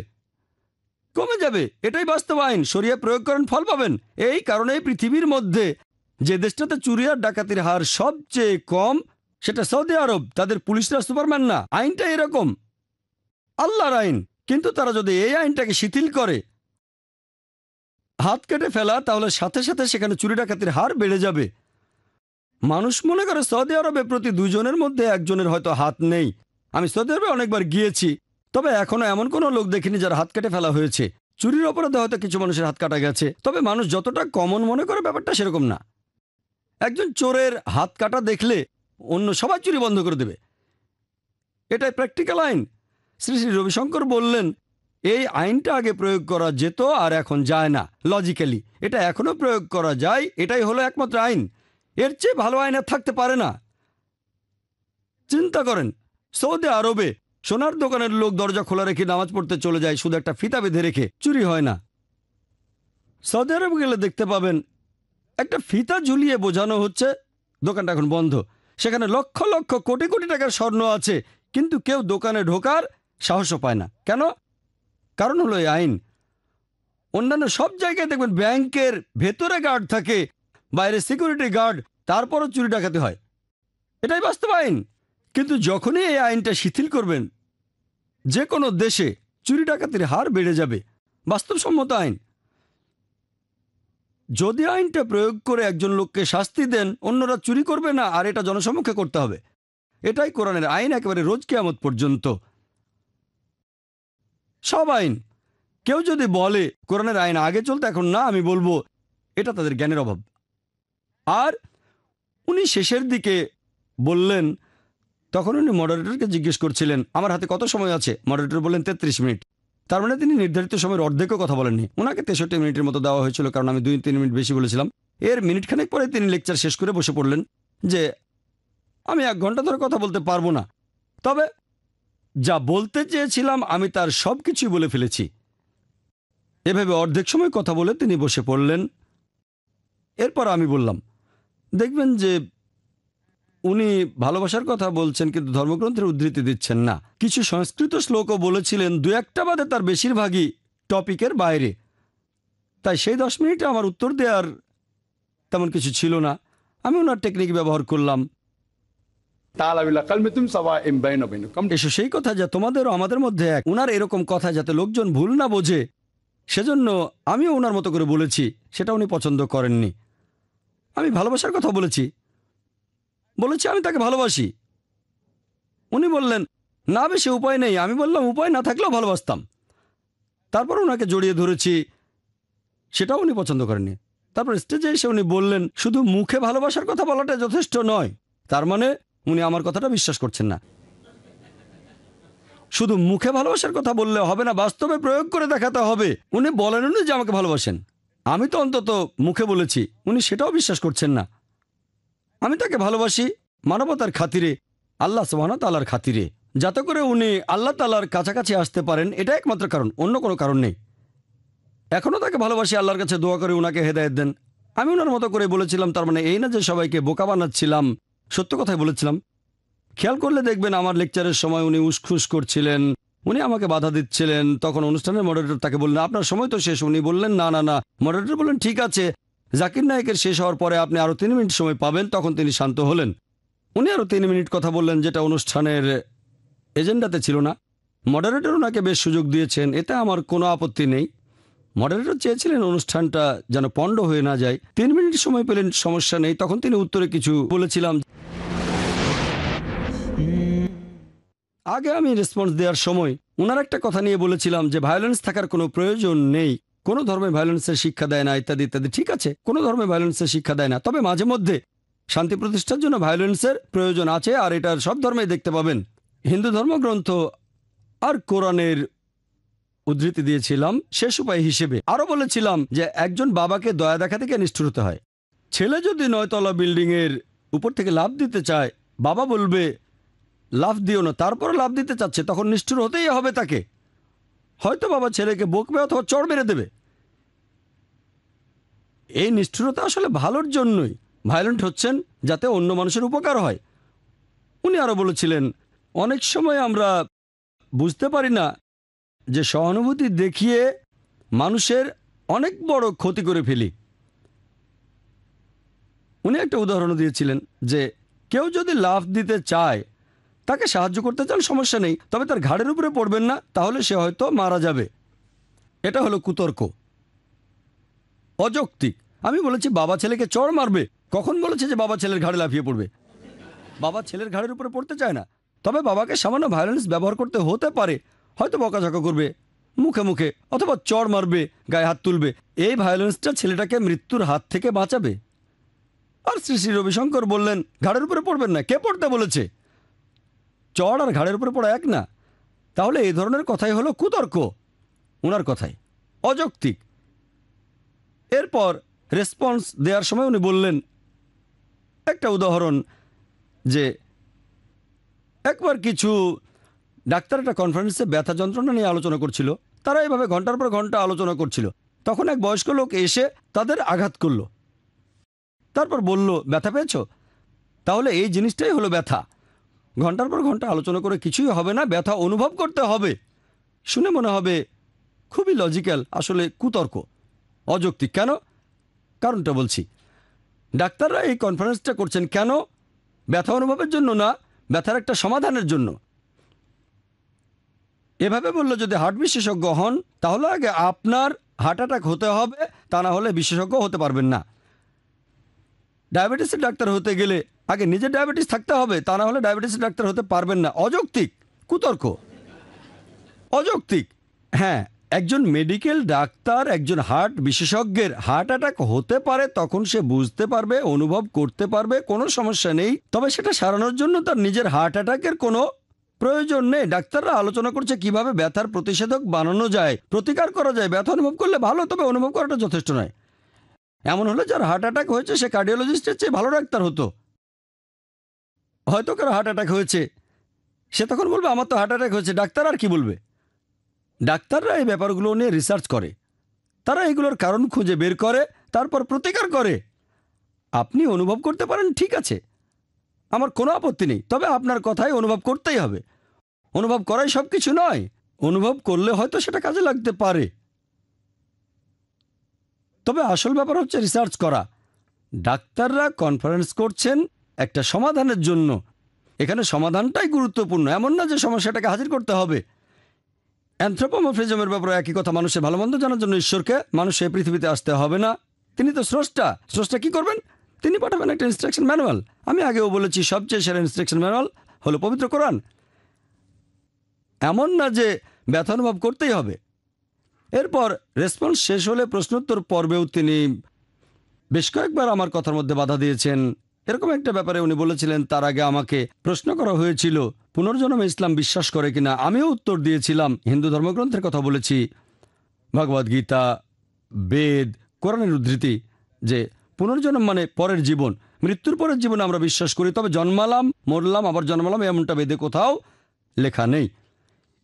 কমে যাবে। এটাই বাস্তব আইন। শরিয়া প্রয়োগ করেন, ফল পাবেন। এই কারণে পৃথিবীর মধ্যে যে দেশটাতে চুরি আর ডাকাতির হার সবচেয়ে কম, সেটা সৌদি আরব। তাদের পুলিশরা সুপারম্যান না, আইনটা এরকম, আল্লাহর আইন। কিন্তু তারা যদি এই আইনটাকে শিথিল করে, হাত কেটে ফেলা, তাহলে সাথে সাথে সেখানে চুরি ডাকাতির হার বেড়ে যাবে। মানুষ মনে করে সৌদি আরবে প্রতি দুজনের মধ্যে একজনের হয়তো হাত নেই। আমি সৌদি আরবে অনেকবার গিয়েছি, তবে এখনো এমন কোনো লোক দেখিনি যার হাত কেটে ফেলা হয়েছে। চুরির অপরাধে হয়তো কিছু মানুষের হাত কাটা গেছে, তবে মানুষ যতটা কমন মনে করে ব্যাপারটা সেরকম না। একজন চোরের হাত কাটা দেখলে অন্য সবাই চুরি বন্ধ করে দেবে, এটাই প্র্যাকটিক্যাল আইন। শ্রী শ্রী রবিশঙ্কর বললেন এই আইনটা আগে প্রয়োগ করা যেত আর এখন যায় না। লজিক্যালি এটা এখনো প্রয়োগ করা যায়, এটাই হলো একমাত্র আইন। এর চেয়ে ভালো আইন আর থাকতে পারে না। চিন্তা করেন, সৌদি আরবে সোনার দোকানের লোক দরজা খোলা রেখে নামাজ পড়তে চলে যায় শুধু একটা ফিতা বেঁধে রেখে, চুরি হয় না। সৌদি আরবে গেলে দেখতে পাবেন একটা ফিতা ঝুলিয়ে বোঝানো হচ্ছে দোকানটা এখন বন্ধ। সেখানে লক্ষ লক্ষ কোটি কোটি টাকার স্বর্ণ আছে, কিন্তু কেউ দোকানে ঢোকার সাহসও পায় না। কেন? কারণ হলো এই আইন। অন্যান্য সব জায়গায় দেখবেন ব্যাংকের ভেতরে গার্ড থাকে, বাইরে সিকিউরিটি গার্ড, তারপরও চুরি ডাকাতি হয়। এটাই বাস্তব আইন। কিন্তু যখনই এই আইনটা শিথিল করবেন, যে কোনো দেশে চুরি ডাকাতির হার বেড়ে যাবে। বাস্তবসম্মত আইন। যদি আইনটা প্রয়োগ করে একজন লোককে শাস্তি দেন, অন্যরা চুরি করবে না, আর এটা জনসম্মুখে করতে হবে। এটাই কোরআনের আইন, একেবারে রোজ কিয়ামত পর্যন্ত সব আইন। কেউ যদি বলে কোরআনের আইন আগে চলতে এখন না, আমি বলবো এটা তাদের জ্ঞানের অভাব। আর উনি শেষের দিকে বললেন, তখন উনি মডারেটরকে জিজ্ঞেস করছিলেন আমার হাতে কত সময় আছে। মডারেটর বললেন 33 মিনিট। তার মানে তিনি নির্ধারিত সময়ের অর্ধেকও কথা বলেননি। ওনাকে 63 মিনিটের মতো দেওয়া হয়েছিল, কারণ আমি 2-3 মিনিট বেশি বলেছিলাম। এর মিনিটখানেক পরে তিনি লেকচার শেষ করে বসে পড়লেন যে আমি 1 ঘন্টা ধরে কথা বলতে পারবো না, তবে যা বলতে চেয়েছিলাম আমি তার সব কিছুই বলে ফেলেছি। এভাবে অর্ধেক সময় কথা বলে তিনি বসে পড়লেন। এরপর আমি বললাম, দেখবেন যে উনি ভালোবাসার কথা বলছেন কিন্তু ধর্মগ্রন্থের উদ্ধৃতি দিচ্ছেন না। কিছু সংস্কৃত শ্লোকও বলেছিলেন, 2-1টা বাদে তার বেশিরভাগই টপিকের বাইরে। তাই সেই 10 মিনিটে আমার উত্তর দেওয়ার তেমন কিছু ছিল না। আমি ওনার টেকনিক ব্যবহার করলাম, এসো সেই কথা যা তোমাদেরও আমাদের মধ্যে এক। ওনার এরকম কথা যাতে লোকজন ভুল না বোঝে, সেজন্য আমিও ওনার মতো করে বলেছি। সেটা উনি পছন্দ করেননি। আমি ভালোবাসার কথা বলেছি আমি তাকে ভালোবাসি। উনি বললেন না, বেশি উপায় নেই। আমি বললাম উপায় না থাকলেও ভালোবাসতাম। তারপর ওনাকে জড়িয়ে ধরেছি, সেটাও উনি পছন্দ করেননি। তারপর স্টেজে এসে উনি বললেন শুধু মুখে ভালোবাসার কথা বলাটা যথেষ্ট নয়। তার মানে উনি আমার কথাটা বিশ্বাস করছেন না। শুধু মুখে ভালোবাসার কথা বললে হবে না, বাস্তবে প্রয়োগ করে দেখাতে হবে। উনি বলেননি যে আমাকে ভালোবাসেন, আমি তো অন্তত মুখে বলেছি। উনি সেটাও বিশ্বাস করছেন না। আমি তাকে ভালোবাসি মানবতার খাতিরে, আল্লাহ সুবহানাহু ওয়া তাআলার খাতিরে, যাতে করে উনি আল্লাহ তাআলার কাছাকাছি আসতে পারেন। এটা একমাত্র কারণ, অন্য কোনো কারণ নেই। এখনও তাকে ভালোবাসি, আল্লাহর কাছে দোয়া করে উনাকে হেদায়েত দেন। আমি ওনার মতো করে বলেছিলাম, তার মানে এই না যে সবাইকে বোকা বানাচ্ছিলাম, সত্য কথাই বলেছিলাম। খেয়াল করলে দেখবেন আমার লেকচারের সময় উনি উসখুস করছিলেন, উনি আমাকে বাধা দিচ্ছিলেন। তখন অনুষ্ঠানের মডারেটর তাকে বললেন আপনার সময় তো শেষ। উনি বললেন না না না। মডারেটর বললেন ঠিক আছে, জাকির নায়েকের শেষ হওয়ার পরে আপনি আরও 3 মিনিট সময় পাবেন। তখন তিনি শান্ত হলেন। উনি আরও 3 মিনিট কথা বললেন, যেটা অনুষ্ঠানের এজেন্ডাতে ছিল না। মডারেটর ওনাকে বেশ সুযোগ দিয়েছেন, এতে আমার কোনো আপত্তি নেই। মডারেটর চেয়েছিলেন অনুষ্ঠানটা যেন পণ্ড হয়ে না যায়। 3 মিনিট সময় পেলেন, সমস্যা নেই। তখন তিনি উত্তরে কিছু বলেছিলাম। আগে আমি রেসপন্স দেওয়ার সময় ওনার একটা কথা নিয়ে বলেছিলাম যে ভায়োলেন্স থাকার কোনো প্রয়োজন নেই, কোনো ধর্মে ভায়োলেন্সের শিক্ষা দেয় না, ইত্যাদি ইত্যাদি। ঠিক আছে, কোনো ধর্মে ভায়োলেন্সের শিক্ষা দেয় না, তবে মাঝে মধ্যে শান্তি প্রতিষ্ঠার জন্য ভায়োলেন্সের প্রয়োজন আছে, আর এটার সব ধর্মেই দেখতে পাবেন। হিন্দু ধর্মগ্রন্থ আর কোরআনের উদ্ধৃতি দিয়েছিলাম শেষ উপায় হিসেবে। আরও বলেছিলাম যে একজন বাবাকে দয়া দেখা থেকে নিষ্ঠুর হতে হয়। ছেলে যদি 9তলা বিল্ডিংয়ের উপর থেকে লাফ দিতে চায়, বাবা বলবে লাফ দিও না, তারপর লাফ দিতে চাচ্ছে, তখন নিষ্ঠুর হতেই হবে তাকে। হয়তো বাবা ছেলেকে বকবে অথবা চড় মেরে দেবে। এই নিষ্ঠুরতা আসলে ভালোর জন্যই। ভায়োলেন্ট হচ্ছেন যাতে অন্য মানুষের উপকার হয়। উনি আরও বলেছিলেন অনেক সময় আমরা বুঝতে পারি না যে সহানুভূতি দেখিয়ে মানুষের অনেক বড় ক্ষতি করে ফেলি। উনি একটা উদাহরণ দিয়েছিলেন যে কেউ যদি লাফ দিতে চায়, তাকে সাহায্য করতে চান, সমস্যা নেই, তবে তার ঘাড়ের উপরে পড়বেন না, তাহলে সে হয়তো মারা যাবে। এটা হলো কুতর্ক, অযৌক্তিক। আমি বলেছি বাবা ছেলেকে চড় মারবে, কখন বলেছে যে বাবা ছেলের ঘাড়ে লাফিয়ে পড়বে? বাবা ছেলের ঘাড়ের উপরে পড়তে চায় না, তবে বাবাকে সামান্য ভায়োলেন্স ব্যবহার করতে হতে পারে, হয়তো বকাঝকা করবে মুখে মুখে, অথবা চড় মারবে, গায়ে হাত তুলবে। এই ভায়োলেন্সটা ছেলেটাকে মৃত্যুর হাত থেকে বাঁচাবে। আর শ্রী শ্রী রবিশঙ্কর বললেন ঘাড়ের উপরে পড়বেন না। কে পড়তে বলেছে? চড় আর ঘাড়ের উপরে পড়া এক না। তাহলে এই ধরনের কথাই হলো কুতর্ক, ওনার কথাই অযৌক্তিক। এরপর রেসপন্স দেওয়ার সময় উনি বললেন একটা উদাহরণ, যে একবার কিছু ডাক্তার একটা কনফারেন্সে ব্যথা যন্ত্রণা নিয়ে আলোচনা করছিল। তারা এইভাবে ঘন্টার পর ঘন্টা আলোচনা করছিল। তখন এক বয়স্ক লোক এসে তাদের আঘাত করল, তারপর বলল ব্যথা পেয়েছো? তাহলে এই জিনিসটাই হলো ব্যথা। ঘন্টার পর ঘন্টা আলোচনা করে কিছুই হবে না, ব্যথা অনুভব করতে হবে। শুনে মনে হবে খুবই লজিক্যাল, আসলে কুতর্ক, অযৌক্তিক। কেন? কারণটা বলছি। ডাক্তাররা এই কনফারেন্সটা করছেন কেন? ব্যথা অনুভবের জন্য না, ব্যথার একটা সমাধানের জন্য। এভাবে বলল যদি হার্ট বিশেষজ্ঞ হন তাহলে আগে আপনার হার্ট অ্যাটাক হতে হবে, তা না হলে বিশেষজ্ঞ হতে পারবেন না। ডায়াবেটিসের ডাক্তার হতে গেলে আগে নিজের ডায়াবেটিস থাকতে হবে, তা না হলে ডায়াবেটিসের ডাক্তার হতে পারবেন না। অযৌক্তিক, কুতর্ক, অযৌক্তিক। হ্যাঁ, একজন মেডিকেল ডাক্তার একজন হার্ট বিশেষজ্ঞের হার্ট অ্যাটাক হতে পারে, তখন সে বুঝতে পারবে, অনুভব করতে পারবে, কোনো সমস্যা নেই। তবে সেটা সারানোর জন্য তার নিজের হার্ট অ্যাটাকের কোনো প্রয়োজন নেই। ডাক্তাররা আলোচনা করছে কিভাবে ব্যথার প্রতিষেধক বানানো যায়, প্রতিকার করা যায়। ব্যথা অনুভব করলে ভালো, তবে অনুভব করাটা যথেষ্ট নয়। এমন হলে যার হার্ট অ্যাটাক হয়েছে সে কার্ডিওলজিস্টের চেয়ে ভালো ডাক্তার হতো। হয়তো কারো হার্ট অ্যাটাক হয়েছে, সে তখন বলবে আমার তো হার্ট অ্যাটাক হয়েছে। ডাক্তার আর কি বলবে? ডাক্তাররা এই ব্যাপারগুলো নিয়ে রিসার্চ করে, তারা এগুলোর কারণ খুঁজে বের করে, তারপর প্রতিকার করে। আপনি অনুভব করতে পারেন, ঠিক আছে, আমার কোনো আপত্তি নেই, তবে আপনার কথাই অনুভব করতেই হবে। অনুভব করাই সব কিছু নয়, অনুভব করলে হয়তো সেটা কাজে লাগতে পারে, তবে আসল ব্যাপার হচ্ছে রিসার্চ করা। ডাক্তাররা কনফারেন্স করছেন একটা সমাধানের জন্য। এখানে সমাধানটাই গুরুত্বপূর্ণ, এমন না যে সমস্যাটাকে হাজির করতে হবে। অ্যানথ্রোপোমরফিজমের ব্যাপারে একই কথা। মানুষের ভালো মন্দ জানার জন্য ঈশ্বরকে মানুষ এই পৃথিবীতে আসতে হবে না, তিনি তো স্রষ্টা। স্রষ্টা কি করবেন? তিনি পাঠাবেন একটা ইনস্ট্রাকশন ম্যানুয়াল। আমি আগেও বলেছি সবচেয়ে সেরা ইনস্ট্রাকশন ম্যানুয়াল হলো পবিত্র কোরআন। এমন না যে ব্যথা অনুভব করতেই হবে। এরপর রেসপন্স শেষ হলে প্রশ্নোত্তর পর্বেও তিনি বেশ কয়েকবার আমার কথার মধ্যে বাধা দিয়েছেন। এরকম একটা ব্যাপারে উনি বলেছিলেন তার আগে আমাকে প্রশ্ন করা হয়েছিল পুনর্জন্মে ইসলাম বিশ্বাস করে কিনা। আমিও উত্তর দিয়েছিলাম, হিন্দু ধর্মগ্রন্থের কথা বলেছি, ভগবদ্গীতা, বেদ, কোরআনের উদ্ধৃতি, যে পুনর্জন্ম মানে পরের জীবন, মৃত্যুর পরের জীবন আমরা বিশ্বাস করি। তবে জন্মালাম, মরলাম, আবার জন্মালাম এমনটা বেদে কোথাও লেখা নেই।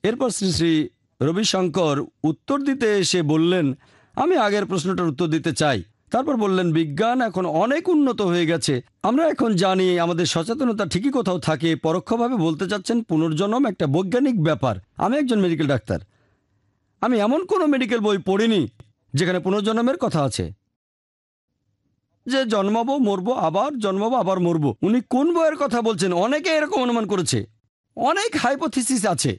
এরপর শ্রী শ্রী রবিশঙ্কর উত্তর দিতে এসে বললেন আমি আগের প্রশ্নটার উত্তর দিতে চাই। তারপর বললেন বিজ্ঞান এখন অনেক উন্নত হয়ে গেছে, আমরা এখন জানি, আমাদের সচেতনতা ঠিকই কোথাও থাকে। পরোক্ষভাবে বলতে চাচ্ছেন পুনর্জন্ম একটা বৈজ্ঞানিক ব্যাপার। আমি একজন মেডিকেল ডাক্তার, আমি এমন কোনো মেডিকেল বই পড়িনি যেখানে পুনর্জন্মের কথা আছে, যে জন্মাবো মরবো আবার জন্মাবো আবার মরবো। উনি কোন বইয়ের কথা বলছেন? অনেকে এরকম অনুমান করেছে, অনেক হাইপোথিসিস আছে,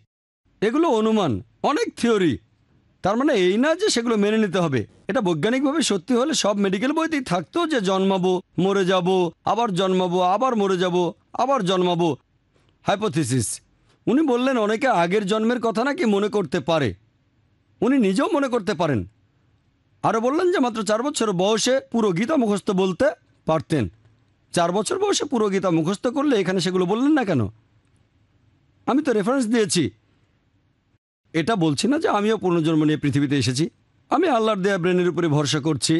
এগুলো অনুমান, অনেক থিওরি। তার মানে এই না যে সেগুলো মেনে নিতে হবে। এটা বৈজ্ঞানিকভাবে সত্যি হলে সব মেডিকেল বইতেই থাকতো যে জন্মাবো, মরে যাব, আবার জন্মাবো, আবার মরে যাব, আবার জন্মাবো, হাইপোথিসিস। উনি বললেন অনেকে আগের জন্মের কথা নাকি মনে করতে পারে, উনি নিজেও মনে করতে পারেন। আরও বললেন যে মাত্র 4 বছর বয়সে পুরো গীতা মুখস্থ বলতে পারতেন। 4 বছর বয়সে পুরো গীতা মুখস্থ করলে এখানে সেগুলো বললেন না কেন? আমি তো রেফারেন্স দিয়েছি। এটা বলছি না যে আমিও পুনর্জন্ম নিয়ে পৃথিবীতে এসেছি, আমি আল্লাহর দেয়া ব্রেনের উপরে ভরসা করছি।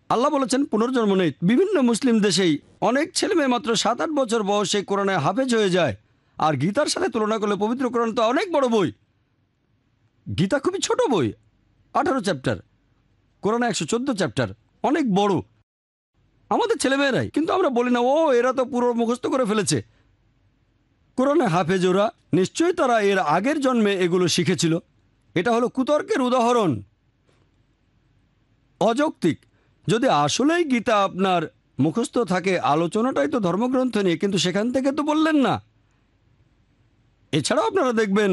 আল্লাহ বলেছেন পুনর্জন্ম নেই। বিভিন্ন মুসলিম দেশেই অনেক ছেলে মেয়ে মাত্র 7-8 বছর বয়সে কোরআনে হাফেজ হয়ে যায়, আর গীতার সাথে তুলনা করলে পবিত্র কোরআন তো অনেক বড় বই। গীতা খুবই ছোট বই, 18 চ্যাপ্টার, কোরআনে 114 চ্যাপ্টার, অনেক বড়। আমাদের ছেলেমেয়েরাই, কিন্তু আমরা বলি না ও এরা তো পুরো মুখস্থ করে ফেলেছে। কোরআনে হাফেজ ওরা, নিশ্চয়ই তারা এর আগের জন্মে এগুলো শিখেছিল। এটা হলো কুতর্কের উদাহরণ, অযৌক্তিক। যদি আসলেই গীতা আপনার মুখস্থ থাকে, আলোচনাটাই তো ধর্মগ্রন্থ নিয়ে, কিন্তু সেখান থেকে তো বললেন না। এছাড়াও আপনারা দেখবেন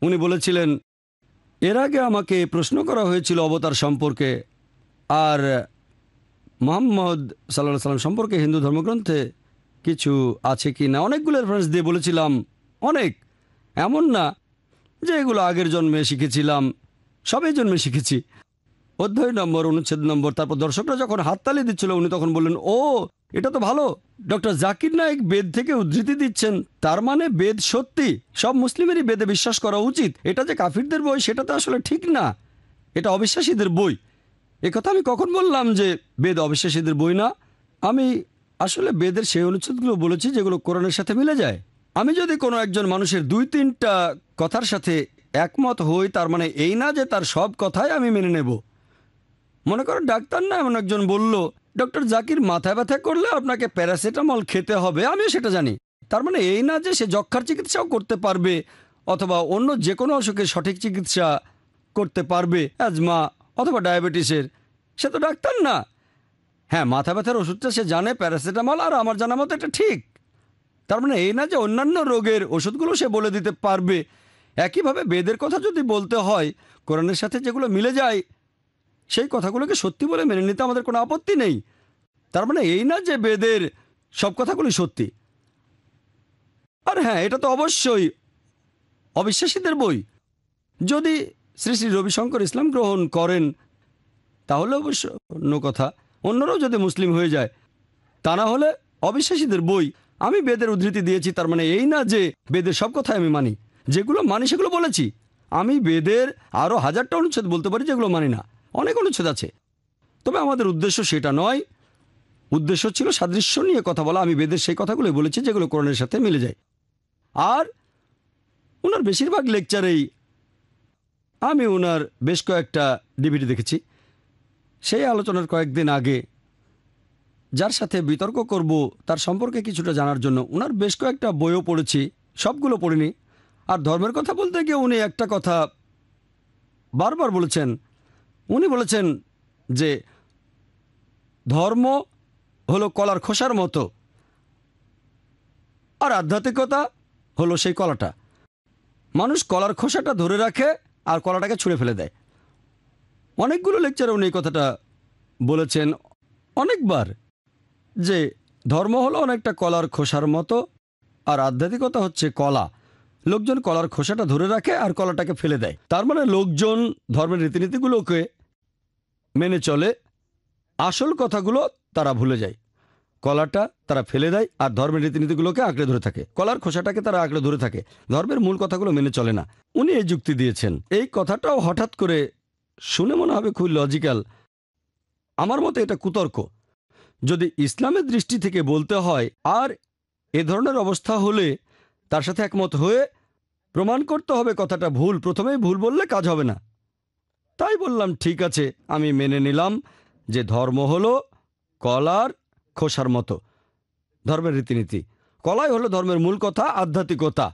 উনি বলেছিলেন এর আগে আমাকে প্রশ্ন করা হয়েছিল অবতার সম্পর্কে, আর মুহাম্মদ সাল্লাল্লাহু আলাইহি সাল্লাম সম্পর্কে হিন্দু ধর্মগ্রন্থে কিছু আছে কি না অনেকগুলো রেফারেন্স দিয়ে বলেছিলাম। অনেক, এমন না যে এগুলো আগের জন্মে শিখেছিলাম, সবই জন্মে শিখেছি। অধ্যায় নম্বর, অনুচ্ছেদ নম্বর, তারপর দর্শকরা যখন হাততালি দিচ্ছিল উনি তখন বললেন, ও এটা তো ভালো, ডক্টর জাকির নায়েক বেদ থেকে উদ্ধৃতি দিচ্ছেন, তার মানে বেদ সত্যি, সব মুসলিমেরই বেদে বিশ্বাস করা উচিত। এটা যে কাফিরদের বই সেটা তো আসলে ঠিক না, এটা অবিশ্বাসীদের বই। একথা আমি কখন বললাম যে বেদ অবিশ্বাসীদের বই না? আমি আসলে বেদের সেই অনুচ্ছেদগুলো বলেছি যেগুলো কোরআনের সাথে মিলে যায়। আমি যদি কোনো একজন মানুষের 2-3টা কথার সাথে একমত হই, তার মানে এই না যে তার সব কথাই আমি মেনে নেব। মনে করেন ডাক্তার না এমন একজন বলল, ডক্টর জাকির মাথা ব্যথা করলে আপনাকে প্যারাসিটামল খেতে হবে, আমিও সেটা জানি। তার মানে এই না যে সে যক্ষ্মার চিকিৎসাও করতে পারবে অথবা অন্য যে কোনো অসুখের সঠিক চিকিৎসা করতে পারবে, অ্যাজমা অথবা ডায়াবেটিসের। সে তো ডাক্তার না। হ্যাঁ, মাথা ব্যথার ওষুধটা সে জানে প্যারাসিটামল, আর আমার জানা মতো এটা ঠিক। তার মানে এই না যে অন্যান্য রোগের ওষুধগুলো সে বলে দিতে পারবে। একইভাবে বেদের কথা যদি বলতে হয়, কোরআনের সাথে যেগুলো মিলে যায় সেই কথাগুলোকে সত্যি বলে মেনে নিতে আমাদের কোনো আপত্তি নেই। তার মানে এই না যে বেদের সব কথাগুলি সত্যি। আর হ্যাঁ, এটা তো অবশ্যই অবিশ্বাসীদের বই। যদি শ্রী শ্রী রবিশঙ্কর ইসলাম গ্রহণ করেন তাহলে অবশ্য অন্য কথা, অন্যরাও যদি মুসলিম হয়ে যায়, তা না হলে অবিশ্বাসীদের বই। আমি বেদের উদ্ধৃতি দিয়েছি, তার মানে এই না যে বেদের সব কথাই আমি মানি। যেগুলো মানি সেগুলো বলেছি। আমি বেদের আরও 1000টা অনুচ্ছেদ বলতে পারি যেগুলো মানি না, অনেক অনুচ্ছেদ আছে। তবে আমাদের উদ্দেশ্য সেটা নয়, উদ্দেশ্য ছিল সাদৃশ্য নিয়ে কথা বলা। আমি বেদের সেই কথাগুলোই বলেছি যেগুলো কোরআনের সাথে মিলে যায়। আর ওনার বেশিরভাগ লেকচারেই আমি ওনার বেশ কয়েকটা ডিভিডি দেখেছি। সেই আলোচনার কয়েকদিন আগে যার সাথে বিতর্ক করব তার সম্পর্কে কিছুটা জানার জন্য ওনার বেশ কয়েকটা বইও পড়েছি, সবগুলো পড়িনি। আর ধর্মের কথা বলতে গিয়ে উনি একটা কথা বারবার বলেছেন। উনি বলেছেন যে ধর্ম হলো কলার খোসার মতো, আর আধ্যাত্মিকতা হলো সেই কলাটা। মানুষ কলার খোসাটা ধরে রাখে আর কলাটাকে ছুঁড়ে ফেলে দেয়। অনেকগুলো লেকচারে উনি এই কথাটা বলেছেন অনেকবার, যে ধর্ম হলো অনেকটা কলার খোসার মতো আর আধ্যাত্মিকতা হচ্ছে কলা। লোকজন কলার খোসাটা ধরে রাখে আর কলাটাকে ফেলে দেয়। তার মানে লোকজন ধর্মের রীতিনীতিগুলোকে মেনে চলে, আসল কথাগুলো তারা ভুলে যায়। কলাটা তারা ফেলে দেয় আর ধর্মের রীতিনীতিগুলোকে আঁকড়ে ধরে থাকে, কলার খোসাটাকে তারা আঁকড়ে ধরে থাকে, ধর্মের মূল কথাগুলো মেনে চলে না। উনি এই যুক্তি দিয়েছেন। এই কথাটাও হঠাৎ করে শুনে মনে হবে খুব লজিক্যাল, আমার মতে এটা কুতর্ক। যদি ইসলামের দৃষ্টি থেকে বলতে হয় আর এ ধরনের অবস্থা হলে তার সাথে একমত হয়ে প্রমাণ করতে হবে কথাটা ভুল। প্রথমেই ভুল বললে কাজ হবে না। তাই বললাম ঠিক আছে, আমি মেনে নিলাম যে ধর্ম হলো কলার খোসার মতো, ধর্মের রীতিনীতি। কলাই হলো ধর্মের মূল কথা, আধ্যাত্মিকতা।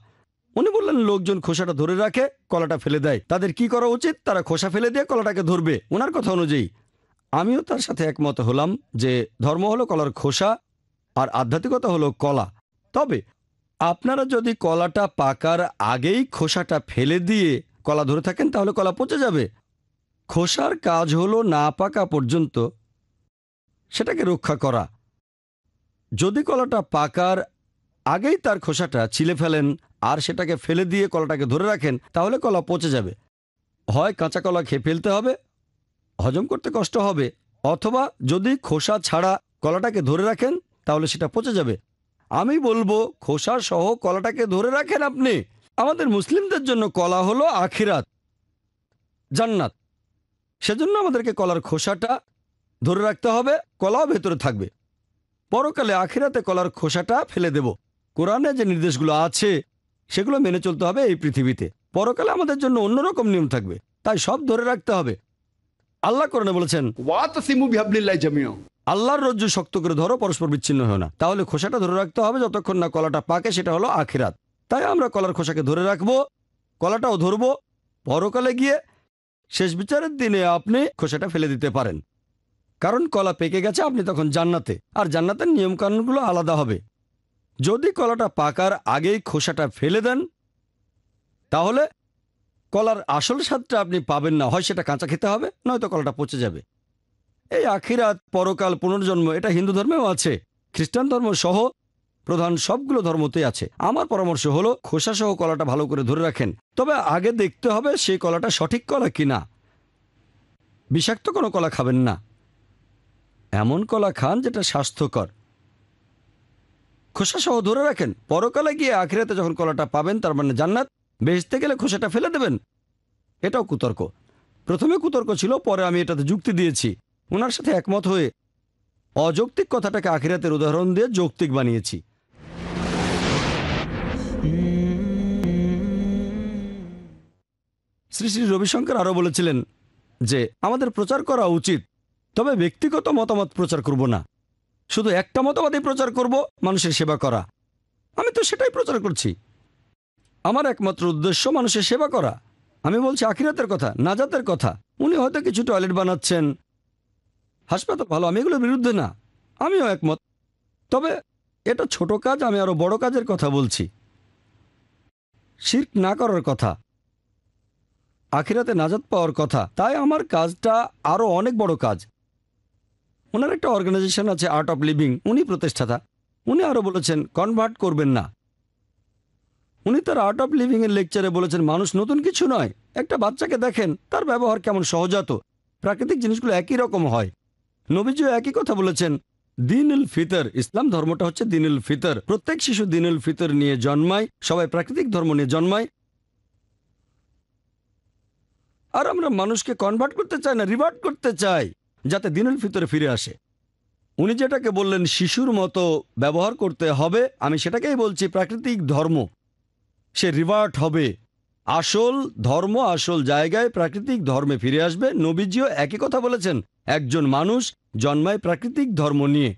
উনি বললেন লোকজন খোসাটা ধরে রাখে, কলাটা ফেলে দেয়। তাদের কি করা উচিত? তারা খোসা ফেলে দিয়ে কলাটাকে ধরবে। ওনার কথা অনুযায়ী আমিও তার সাথে একমত হলাম যে ধর্ম হলো কলার খোসা আর আধ্যাত্মিকতা হলো কলা। তবে আপনারা যদি কলাটা পাকার আগেই খোসাটা ফেলে দিয়ে কলা ধরে থাকেন তাহলে কলা পচে যাবে। খোসার কাজ হলো না পাকা পর্যন্ত সেটাকে রক্ষা করা। যদি কলাটা পাকার আগেই তার খোসাটা ছিলে ফেলেন আর সেটাকে ফেলে দিয়ে কলাটাকে ধরে রাখেন তাহলে কলা পচে যাবে। হয় কাঁচা কলা খেয়ে ফেলতে হবে, হজম করতে কষ্ট হবে, অথবা যদি খোসা ছাড়া কলাটাকে ধরে রাখেন তাহলে সেটা পচে যাবে। আমি বলবো খোসা সহ কলাটাকে ধরে রাখেন আপনি। আমাদের মুসলিমদের জন্য কলা হলো আখিরাত, জান্নাত। সেজন্য আমাদেরকে কলার খোসাটা ধরে রাখতে হবে, কলাও ভেতরে থাকবে। পরকালে আখিরাতে কলার খোসাটা ফেলে দেব। কোরআনে যে নির্দেশগুলো আছে সেগুলো মেনে চলতে হবে এই পৃথিবীতে। পরকালে আমাদের জন্য অন্যরকম নিয়ম থাকবে, তাই সব ধরে রাখতে হবে। আল্লাহ কোরআনে বলেছেন ওয়াতাসিমু বিহাবলিল্লাহি জামিআ, আল্লাহর রজ্জু শক্ত করে ধরো, পরস্পর বিচ্ছিন্ন হয় না। তাহলে খোসাটা ধরে রাখতে হবে যতক্ষণ না কলাটা পাকে, সেটা হলো আখিরাত। তাই আমরা কলার খোসাকে ধরে রাখবো, কলাটাও ধরবো। পরকালে গিয়ে শেষ বিচারের দিনে আপনি খোসাটা ফেলে দিতে পারেন, কারণ কলা পেকে গেছে, আপনি তখন জান্নাতে। আর জান্নাতের নিয়মকানুনগুলো আলাদা হবে। যদি কলাটা পাকার আগেই খোসাটা ফেলে দেন তাহলে কলার আসল স্বাদটা আপনি পাবেন না। হয় সেটা কাঁচা খেতে হবে, নয়তো কলাটা পচে যাবে। এই আখিরাত, পরকাল, পুনর্জন্ম এটা হিন্দু ধর্মেও আছে, খ্রিস্টান ধর্ম সহ প্রধান সবগুলো ধর্মতেই আছে। আমার পরামর্শ হলো খোসা সহ কলাটা ভালো করে ধরে রাখেন, তবে আগে দেখতে হবে সেই কলাটা সঠিক কলা কিনা। বিষাক্ত কোনো কলা খাবেন না, এমন কলা খান যেটা স্বাস্থ্যকর। খোসা সহ ধরে রাখেন, পরকালে গিয়ে আখিরাতে যখন কলাটা পাবেন, তার মানে জান্নাত, বেহেশতে গেলে খোসাটা ফেলে দেবেন। এটাও কুতর্ক। প্রথমে কুতর্ক ছিল, পরে আমি এটাতে যুক্তি দিয়েছি। ওনার সাথে একমত হয়ে অযৌক্তিক কথাটাকে আখিরাতের উদাহরণ দিয়ে যৌক্তিক বানিয়েছি। শ্রী শ্রী রবিশঙ্কর আরও বলেছিলেন যে আমাদের প্রচার করা উচিত, তবে ব্যক্তিগত মতামত প্রচার করব না, শুধু একটা মতবাদই প্রচার করব, মানুষের সেবা করা। আমি তো সেটাই প্রচার করছি। আমার একমাত্র উদ্দেশ্য মানুষের সেবা করা। আমি বলছি আখিরাতের কথা, নাজাতের কথা। উনি হয়তো কিছু টয়লেট বানাচ্ছেন, হাসপাতাল ভালো, আমি এগুলোর বিরুদ্ধে না, আমিও একমত। তবে এটা ছোট কাজ, আমি আরো বড় কাজের কথা বলছি, শিরক না করার কথা, আখিরাতে নাজাত পাওয়ার কথা। তাই আমার কাজটা আরো অনেক বড় কাজ। ওনার একটা অর্গানাইজেশন আছে, আর্ট অফ লিভিং, উনি প্রতিষ্ঠাতা। উনি আরো বলেছেন কনভার্ট করবেন না। উনি তার আর্ট অফ লিভিং এর লেকচারে বলেছেন মানুষ নতুন কিছু নয়। একটা বাচ্চাকে দেখেন, তার ব্যবহার কেমন সহজাত, প্রাকৃতিক জিনিসগুলো একই রকম হয়। নবীজিও একই কথা বলেছেন, দিনুল ফিতর, ইসলাম ধর্মটা হচ্ছে দিনুল ফিতর। প্রত্যেক শিশু দিনুল ফিতর নিয়ে জন্মায়, সবাই প্রাকৃতিক ধর্ম নিয়ে জন্মায়। আর আমরা মানুষকে কনভার্ট করতে চাই না, রিভার্ট করতে চাই, যাতে দিনুল ফিতরে ফিরে আসে। উনি যেটাকে বললেন শিশুর মতো ব্যবহার করতে হবে, আমি সেটাকেই বলছি প্রাকৃতিক ধর্ম। সে রিভার্ট হবে, আসল ধর্ম আসল জায়গায় প্রাকৃতিক ধর্মে ফিরে আসবে। নবীজিও একই কথা বলেছেন, একজন মানুষ জন্মায় প্রাকৃতিক ধর্ম নিয়ে,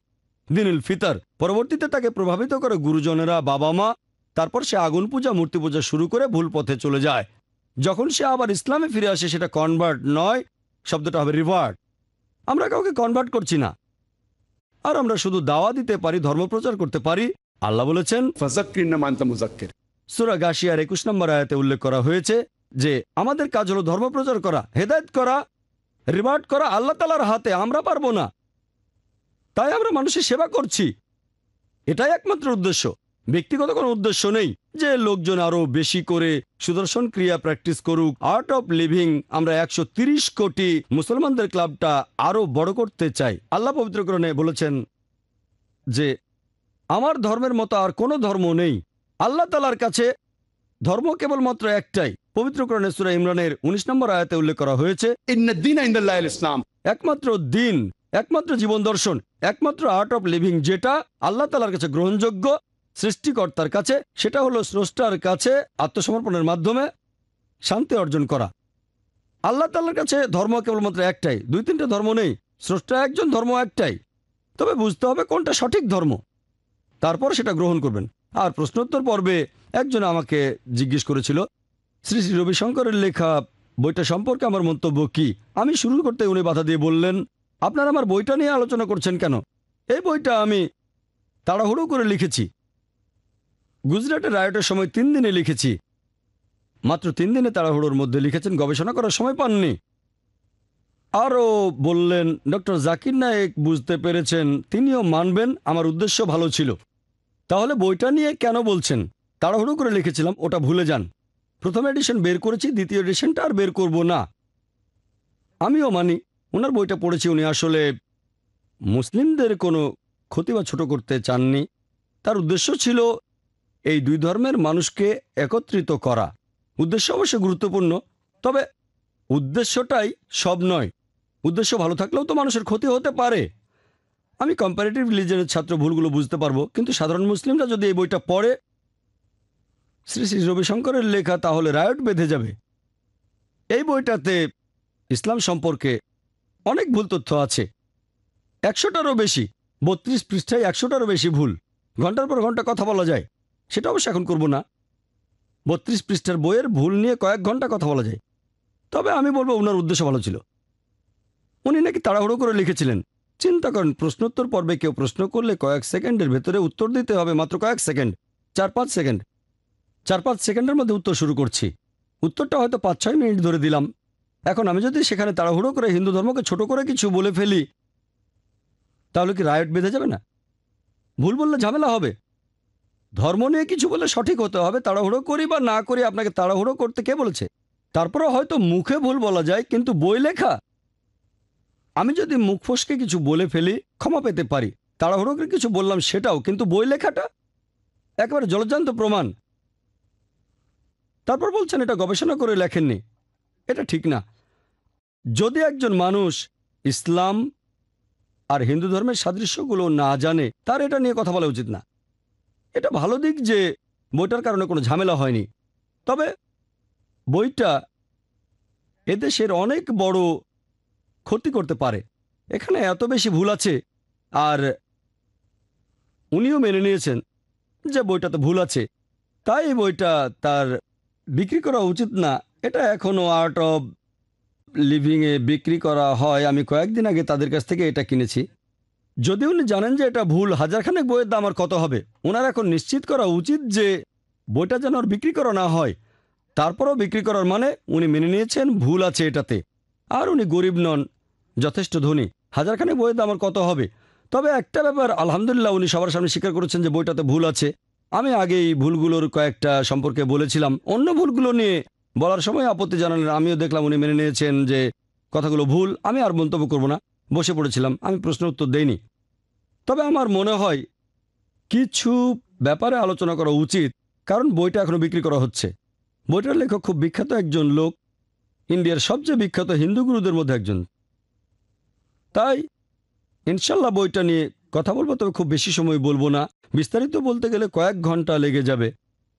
দিনুল ফিতর। পরবর্তীতে তাকে প্রভাবিত করে গুরুজনেরা, বাবা মা, তারপর সে আগুন পূজা, মূর্তি পূজা শুরু করে ভুল পথে চলে যায়। যখন সে আবার ইসলামে ফিরে আসে, সেটা কনভার্ট নয়, শব্দটা হবে রিভার্ট। আমরা কাউকে কনভার্ট করছি না, আর আমরা শুধু দাওয়া দিতে পারি, ধর্ম প্রচার করতে পারি। আল্লাহ বলেছেন फज़क्किर इन्नमा अंत मुज़क्किर। সূরা গাশিয়ার 21 নম্বর আয়াতে উল্লেখ করা হয়েছে যে আমাদের কাজ হলো ধর্ম প্রচার করা, হেদায়েত করা, রিভার্ট করা আল্লাহ তাআলার হাতে, আমরা পারবো না। তাই আমরা মানুষের সেবা করছি, এটাই একমাত্র উদ্দেশ্য। ব্যক্তিগত কোনো উদ্দেশ্য নেই যে লোকজন আরো বেশি করে সুদর্শন ক্রিয়া প্র্যাকটিস করুক। আর্ট অফ লিভিং, আমরা 130 কোটি মুসলমানদের ক্লাবটা আরো বড় করতে চাই। আল্লাহ পবিত্র কোরআনে বলেছেন যে আমার ধর্মের মতো আর কোনো ধর্ম নেই। আল্লাহ তাআলার কাছে ধর্ম কেবলমাত্র একটাই। পবিত্র কোরআনে সূরা ইমরানের 19 নম্বর আয়াতে উল্লেখ করা হয়েছে, इन्न दीन इंदल्लाहिल इस्लाम। একমাত্র দিন, একমাত্র জীবন দর্শন, একমাত্র আর্ট অফ লিভিং যেটা আল্লাহ তাআলার কাছে গ্রহণযোগ্য, সৃষ্টিকর্তার কাছে, সেটা হলো স্রষ্টার কাছে আত্মসমর্পণের মাধ্যমে শান্তি অর্জন করা। আল্লাহ তাআলার কাছে ধর্ম কেবলমাত্র একটাই, 2-3টে ধর্ম নেই। স্রষ্টা একজন, ধর্ম একটাই। তবে বুঝতে হবে কোনটা সঠিক ধর্ম, তারপর সেটা গ্রহণ করবেন। আর প্রশ্নোত্তর পর্বে একজন আমাকে জিজ্ঞেস করেছিল শ্রী শ্রী রবিশঙ্করের লেখা বইটা সম্পর্কে আমার মন্তব্য কি। আমি শুরু করতে উনি বাধা দিয়ে বললেন, আপনারা আমার বইটা নিয়ে আলোচনা করছেন কেন? এই বইটা আমি তাড়াহুড়ো করে লিখেছি, গুজরাটের রায়টের সময় 3 দিনে লিখেছি। মাত্র 3 দিনে তাড়াহুড়োর মধ্যে লিখেছেন, গবেষণা করার সময় পাননি। আরও বললেন, ডক্টর জাকির নায়েক বুঝতে পেরেছেন, তিনিও মানবেন আমার উদ্দেশ্য ভালো ছিল। তাহলে বইটা নিয়ে কেন বলছেন? তাড়াহুড়ো করে লিখেছিলাম, ওটা ভুলে যান। প্রথম এডিশন বের করেছি, দ্বিতীয় এডিশনটা আর বের করব না। আমিও মানি ওনার বইটা পড়েছি, উনি আসলে মুসলিমদের কোনো ক্ষতি বা ছোট করতে চাননি। তার উদ্দেশ্য ছিল এই 2 ধর্মের মানুষকে একত্রিত করা। উদ্দেশ্য অবশ্যই গুরুত্বপূর্ণ, তবে উদ্দেশ্যটাই সব নয়। উদ্দেশ্য ভালো থাকলেও তো মানুষের ক্ষতি হতে পারে। আমি কম্পারেটিভ রিলিজনের ছাত্র, ভুলগুলো বুঝতে পারবো, কিন্তু সাধারণ মুসলিমরা যদি এই বইটা পড়ে শ্রী শ্রী রবিশঙ্করের লেখা, তাহলে রায়ট বেঁধে যাবে। এই বইটাতে ইসলাম সম্পর্কে অনেক ভুল তথ্য আছে, 100টারও বেশি। 32 পৃষ্ঠায় 100টারও বেশি ভুল। ঘন্টার পর ঘন্টা কথা বলা যায়, সেটা অবশ্য এখন করব না। 32 পৃষ্ঠার বইয়ের ভুল নিয়ে কয়েক ঘন্টা কথা বলা যায়। তবে আমি বলবো ওনার উদ্দেশ্য ভালো ছিল। উনি নাকি তাড়াহুড়ো করে লিখেছিলেন। চিন্তা করেন, প্রশ্নোত্তর পর্বে কেউ প্রশ্ন করলে কয়েক সেকেন্ডের ভেতরে উত্তর দিতে হবে, মাত্র কয়েক সেকেন্ড, 4-5 সেকেন্ড। 4-5 সেকেন্ডের মধ্যে উত্তর শুরু করছি। উত্তরটা হয়তো 5-6 মিনিট ধরে দিলাম। এখন আমি যদি সেখানে তাড়াহুড়ো করে হিন্দু ধর্মকে ছোট করে কিছু বলে ফেলি, তাহলে কি রায়ট বেঁধে যাবে না? ভুল বললে ঝামেলা হবে। ধর্ম নিয়ে কিছু বলে সঠিক হতে হবে। তাড়াহুড়ো করি বা না করি, আপনাকে তাড়াহুড়ো করতে কে বলেছে? তারপরে হয়তো মুখে ভুল বলা যায়, কিন্তু বই লেখা, আমি যদি মুখ ফসকে কিছু বলে ফেলি ক্ষমা পেতে পারি, তাড়াহুড়ো করে কিছু বললাম সেটাও, কিন্তু বই লেখাটা একেবারে জলজ্যান্ত প্রমাণ। তারপর বলছেন এটা গবেষণা করে লেখেননি, এটা ঠিক না। যদি একজন মানুষ ইসলাম আর হিন্দু ধর্মের সাদৃশ্যগুলো না জানে, তার এটা নিয়ে কথা বলা উচিত না। এটা ভালো দিক যে বইটার কারণে কোনো ঝামেলা হয়নি, তবে বইটা এদেশের অনেক বড় ক্ষতি করতে পারে। এখানে এত বেশি ভুল আছে, আর উনিও মেনে নিয়েছেন যে বইটাতে ভুল আছে, তাই এই বইটা তার বিক্রি করা উচিত না। এটা এখনও আর্ট অফ লিভিংয়ে বিক্রি করা হয়। আমি কয়েকদিন আগে তাদের কাছ থেকে এটা কিনেছি। যদি উনি জানেন যে এটা ভুল, হাজারখানেক বইয়ের দাম আর কত হবে? ওনার এখন নিশ্চিত করা উচিত যে বইটা যেন আর বিক্রি করা না হয়। তারপরও বিক্রি করার মানে উনি মেনে নিয়েছেন ভুল আছে এটাতে। আর উনি গরিব নন, যথেষ্ট ধনী। হাজারখানেক বইয়ের দাম আর কত হবে? তবে একটা ব্যাপার আলহামদুলিল্লাহ, উনি সবার সামনে স্বীকার করেছেন যে বইটাতে ভুল আছে। আমি আগে এই ভুলগুলোর কয়েকটা সম্পর্কে বলেছিলাম, অন্য ভুলগুলো নিয়ে বলার সময় আপত্তি জানালেন। আমিও দেখলাম উনি মেনে নিয়েছেন যে কথাগুলো ভুল। আমি আর মন্তব্য করব না, বসে পড়েছিলাম, আমি প্রশ্নের উত্তর দেইনি। তবে আমার মনে হয় কিছু ব্যাপারে আলোচনা করা উচিত, কারণ বইটা এখনো বিক্রি করা হচ্ছে। বইটার লেখক খুব বিখ্যাত একজন লোক, ইন্ডিয়ার সবচেয়ে বিখ্যাত হিন্দু গুরুদের মধ্যে একজন। তাই ইনশাল্লাহ বইটা নিয়ে কথা বলবো, তবে খুব বেশি সময় বলবো না। বিস্তারিত বলতে গেলে কয়েক ঘন্টা লেগে যাবে।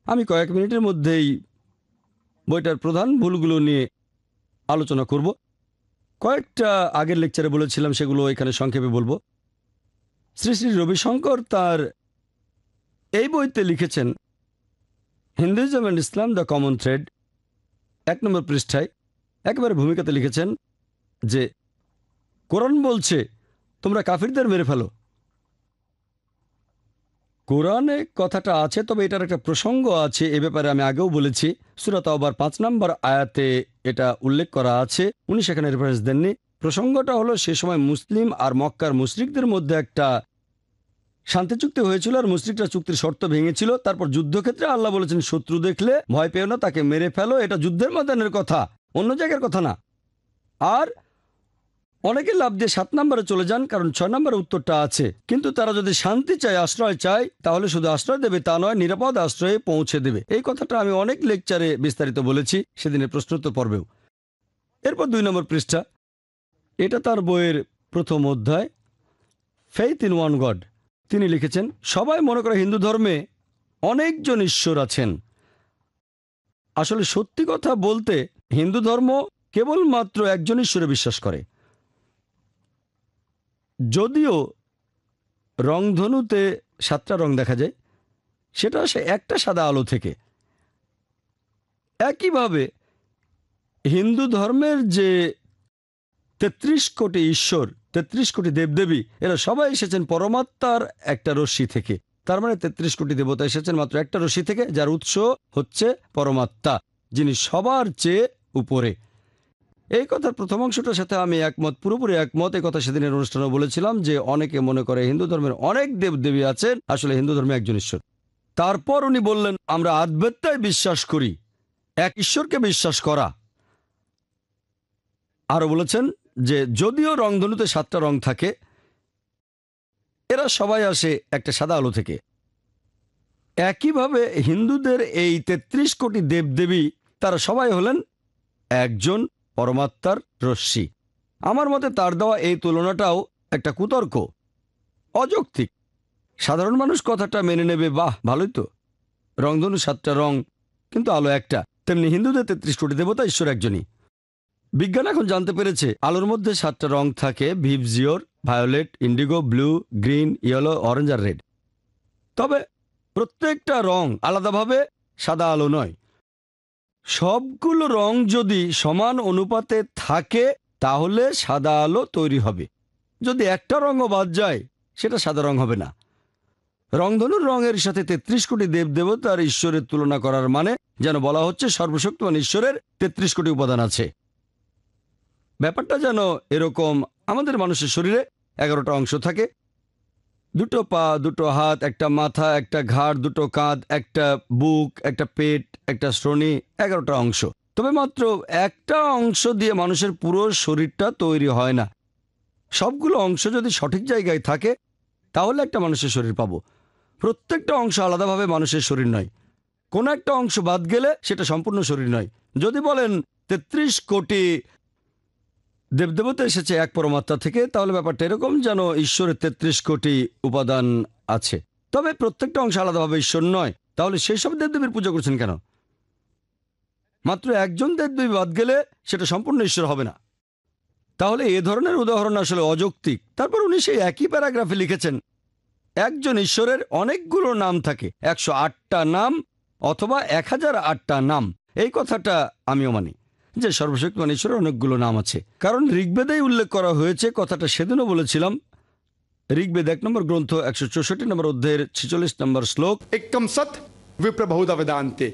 আমি কয়েক মিনিটের মধ্যেই বইটার প্রধান ভুলগুলো নিয়ে আলোচনা করব। কয়েকটা আগের লেকচারে বলেছিলাম, সেগুলো এখানে সংক্ষেপে বলবো। শ্রী শ্রী রবিশঙ্কর তার এই বইতে লিখেছেন, Hinduism and Islam the common thread, 1 নম্বর পৃষ্ঠায় একেবারে ভূমিকাতে লিখেছেন যে কোরআন বলছে তোমরা কাফিরদের মেরে ফেলো। কোরআনে কথাটা আছে, তবে এটার একটা প্রসঙ্গ আছে। এ ব্যাপারে আমি আগেও বলেছি, সূরা তাওবার 5 নম্বর আয়াতে এটা উল্লেখ করা আছে। উনি সেখানে রেফারেন্স দেননি। প্রসঙ্গটা হলো সে সময় মুসলিম আর মক্কার মুশরিকদের মধ্যে একটা শান্তি চুক্তি হয়েছিল, আর মুশরিকরা চুক্তির শর্ত ভেঙেছিল। তারপর যুদ্ধক্ষেত্রে আল্লাহ বলেছেন শত্রু দেখলে ভয় পেও না, তাকে মেরে ফেলো। এটা যুদ্ধের ময়দানের কথা, অন্য জায়গার কথা না। আর অনেকে লাভ দিয়ে 7 নম্বরে চলে যান, কারণ 6 নম্বরে উত্তরটা আছে। কিন্তু তারা যদি শান্তি চায়, আশ্রয় চায়, তাহলে শুধু আশ্রয় দেবে তা নয়, নিরাপদ আশ্রয়ে পৌঁছে দেবে। এই কথাটা আমি অনেক লেকচারে বিস্তারিত বলেছি, সেদিনের প্রশ্নোত্তর পর্বেও। এরপর 2 নম্বর পৃষ্ঠা, এটা তার বইয়ের প্রথম অধ্যায়, ফেইথ ইন ওয়ান গড। তিনি লিখেছেন, সবাই মনে করে হিন্দু ধর্মে অনেকজন ঈশ্বর আছেন। আসলে সত্যি কথা বলতে হিন্দু ধর্ম কেবলমাত্র একজন ঈশ্বরে বিশ্বাস করে। যদিও রংধনুতে 7টা রং দেখা যায়, সেটা আসে একটা সাদা আলো থেকে। একইভাবে হিন্দু ধর্মের যে 33 কোটি ঈশ্বর, 33 কোটি দেবদেবী, এরা সবাই এসেছেন পরমাত্মার একটা রশ্মি থেকে। তার মানে 33 কোটি দেবতা এসেছেন মাত্র একটা রশ্মি থেকে, যার উৎস হচ্ছে পরমাত্মা, যিনি সবার চেয়ে উপরে। এই কথার প্রথম অংশটার সাথে আমি একমত, পুরোপুরি একমত। এই কথা সেদিনের অনুষ্ঠানে বলেছিলাম যে অনেকে মনে করে হিন্দু ধর্মের অনেক দেবদেবী আছেন, আসলে হিন্দু ধর্মে একজন ঈশ্বর। তারপর উনি বললেন, আমরা আদ্বৈতায় বিশ্বাস করি, এক ঈশ্বরকে বিশ্বাস করা। আরো বলেছেন যে যদিও রংধনুতে 7টা রং থাকে, এরা সবাই আসে একটা সাদা আলো থেকে। একইভাবে হিন্দুদের এই 33 কোটি দেবদেবী, তারা সবাই হলেন একজন পরমাত্মার রশ্মি। আমার মতে তার দেওয়া এই তুলনাটাও একটা কুতর্ক, অযৌক্তিক। সাধারণ মানুষ কথাটা মেনে নেবে, বাহ ভালোই তো, রংধনু 7টা রং কিন্তু আলো একটা। তেমনি হিন্দুদের 33 কোটি দেবতা, ঈশ্বর একজনই। বিজ্ঞান এখন জানতে পেরেছে আলোর মধ্যে 7টা রং থাকে, VIBGYOR, violet, indigo, blue, green, yellow, orange আর রেড। তবে প্রত্যেকটা রং আলাদাভাবে সাদা আলো নয়। সবগুলো রং যদি সমান অনুপাতে থাকে তাহলে সাদা আলো তৈরি হবে। যদি একটা রঙও বাদ যায়, সেটা সাদা রং হবে না। রংধনুর রঙের সাথে 33 কোটি দেবদেবতার ঈশ্বরের তুলনা করার মানে যেন বলা হচ্ছে সর্বশক্তিমান ঈশ্বরের 33 কোটি উপাদান আছে। ব্যাপারটা যেন এরকম, আমাদের মানুষের শরীরে 11টা অংশ থাকে, দুটো পা, দুটো হাত, একটা মাথা, একটা ঘাড়, দুটো কাঁধ, একটা বুক, একটা পেট, একটা শ্রোণী, 11টা অংশ। তবে মাত্র একটা অংশ দিয়ে মানুষের পুরো শরীরটা তৈরি হয় না। সবগুলো অংশ যদি সঠিক জায়গায় থাকে তাহলে একটা মানুষের শরীর পাবো। প্রত্যেকটা অংশ আলাদাভাবে মানুষের শরীর নয়। কোনো একটা অংশ বাদ গেলে সেটা সম্পূর্ণ শরীর নয়। যদি বলেন 33 কোটি দেবদেবতা এসেছে এক পরমাত্মা থেকে, তাহলে ব্যাপারটা এরকম যেন ঈশ্বরের 33 কোটি উপাদান আছে। তবে প্রত্যেকটা অংশ আলাদাভাবে ঈশ্বর নয়। তাহলে সেই সব দেবদেবীর পূজা করছেন কেন? মাত্র একজন দেবদেবী বাদ গেলে সেটা সম্পূর্ণ ঈশ্বর হবে না। তাহলে এ ধরনের উদাহরণ আসলে অযৌক্তিক। তারপর উনি সেই একই প্যারাগ্রাফে লিখেছেন, একজন ঈশ্বরের অনেকগুলো নাম থাকে, 108টা নাম অথবা 1008টা নাম। এই কথাটা আমিও মানি যে সর্বশক্তিমান ঈশ্বরের অনেকগুলো নাম আছে, কারণ ঋগ্বেদেই উল্লেখ করা হয়েছে। কথাটা সেদিনও বলেছিলাম। ঋগ্বেদ 1 নম্বর গ্রন্থ 164 নম্বর অধ্যায়ের 46 নম্বর শ্লোক, एकम सत विप्र बहुधा वेदांते।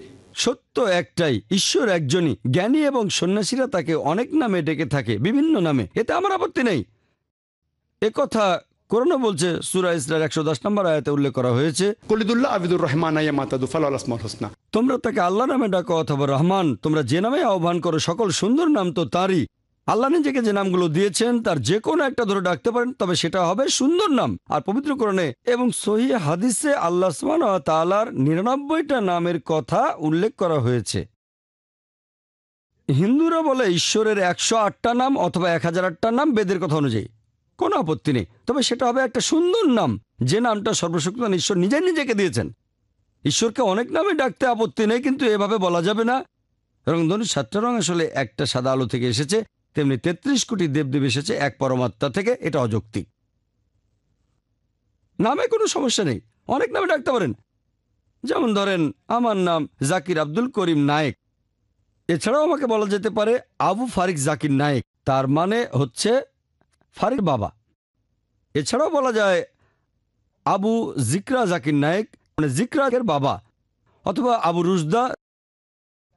সত্য একটাই, ঈশ্বর একজনই। জ্ঞানী এবং সন্ন্যাসীরা তাকে অনেক নামে ডেকে থাকে, বিভিন্ন নামে। এতে আমার আপত্তি নেই। একথা কোরআনে বলছে, সূরা ইসরার 110 নম্বর আয়াতে উল্লেখ করা হয়েছে, কুলিদুল্লাহ আবিদুর রহমান ইয়ামাতাদু ফালাল আসমাউল হুসনা। তোমরা তাকে আল্লাহ নামে ডাকো অথবা রহমান, তোমরা যে নামে আহ্বান করো সকল সুন্দর নাম তো তারই। আল্লাহ নিজেকে যে নামগুলো দিয়েছেন তার যে কোনো একটা ধরে ডাকতে পারেন, তবে সেটা হবে সুন্দর নাম। আর পবিত্র কোরআনে এবং সহিহ হাদিসে আল্লাহ সুবহানাহু ওয়া তাআলার 99টা নামের কথা উল্লেখ করা হয়েছে। হিন্দুরা বলে ঈশ্বরের 108টা নাম অথবা 1008টা নাম বেদের কথা অনুযায়ী, কোনো আপত্তি নেই। তবে সেটা হবে একটা সুন্দর নাম, যে নামটা সর্বশক্তিমান ঈশ্বর নিজে নিজেকে দিয়েছেন। ঈশ্বরকে অনেক নামে ডাকতে আপত্তি নেই, কিন্তু এভাবে বলা যাবে না। রংধনুর 7টা রং আসলে একটা সাদা আলো থেকে এসেছে, তেমনি 33 কোটি দেবদেবী এসেছে এক পরমাত্মা থেকে। এটা অযৌক্তিক। নামে কোনো সমস্যা নেই, অনেক নামে ডাকতে পারেন। যেমন ধরেন, আমার নাম জাকির আব্দুল করিম নায়েক, এছাড়াও আমাকে বলা যেতে পারে আবু ফারিক জাকির নায়েক, তার মানে হচ্ছে ফারিক বাবা। এছাড়াও বলা যায় আবু জিকরা জাকির নায়েক, মানে জিকরাকের বাবা, অথবা আবু রুজদা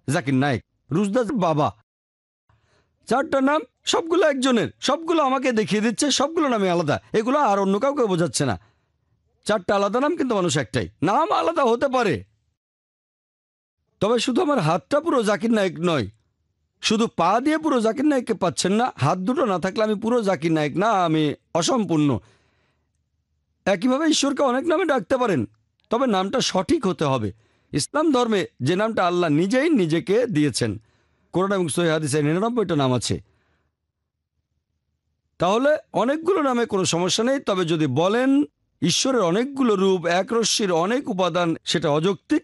জাকির নায়েক, রুজদার বাবা। 4টা নাম, সবগুলো একজনের, সবগুলো আমাকে দেখিয়ে দিচ্ছে, সবগুলো নামে আলাদা। এগুলো আর অন্য কাউকে বোঝাচ্ছে না। 4টা আলাদা নাম, কিন্তু মানুষ একটাই। নাম আলাদা হতে পারে, তবে শুধু আমার হাতটা পুরো জাকির নায়েক নয়। শুধু পা দিয়ে পুরো জাকির নায়েককে পাচ্ছেন না। হাত দুটো না থাকলে আমি পুরো জাকির নায়েক না, আমি অসম্পূর্ণ। একইভাবে ঈশ্বরকে অনেক নামে ডাকতে পারেন, তবে নামটা সঠিক হতে হবে। ইসলাম ধর্মে যে নামটা আল্লাহ নিজেই নিজেকে দিয়েছেন, কোরআন এবং সহিহ হাদিসে 99টা নাম আছে। তাহলে অনেকগুলো নামে কোনো সমস্যা নেই। তবে যদি বলেন ঈশ্বরের অনেকগুলো রূপ, এক রশ্মির অনেক উপাদান, সেটা অযৌক্তিক।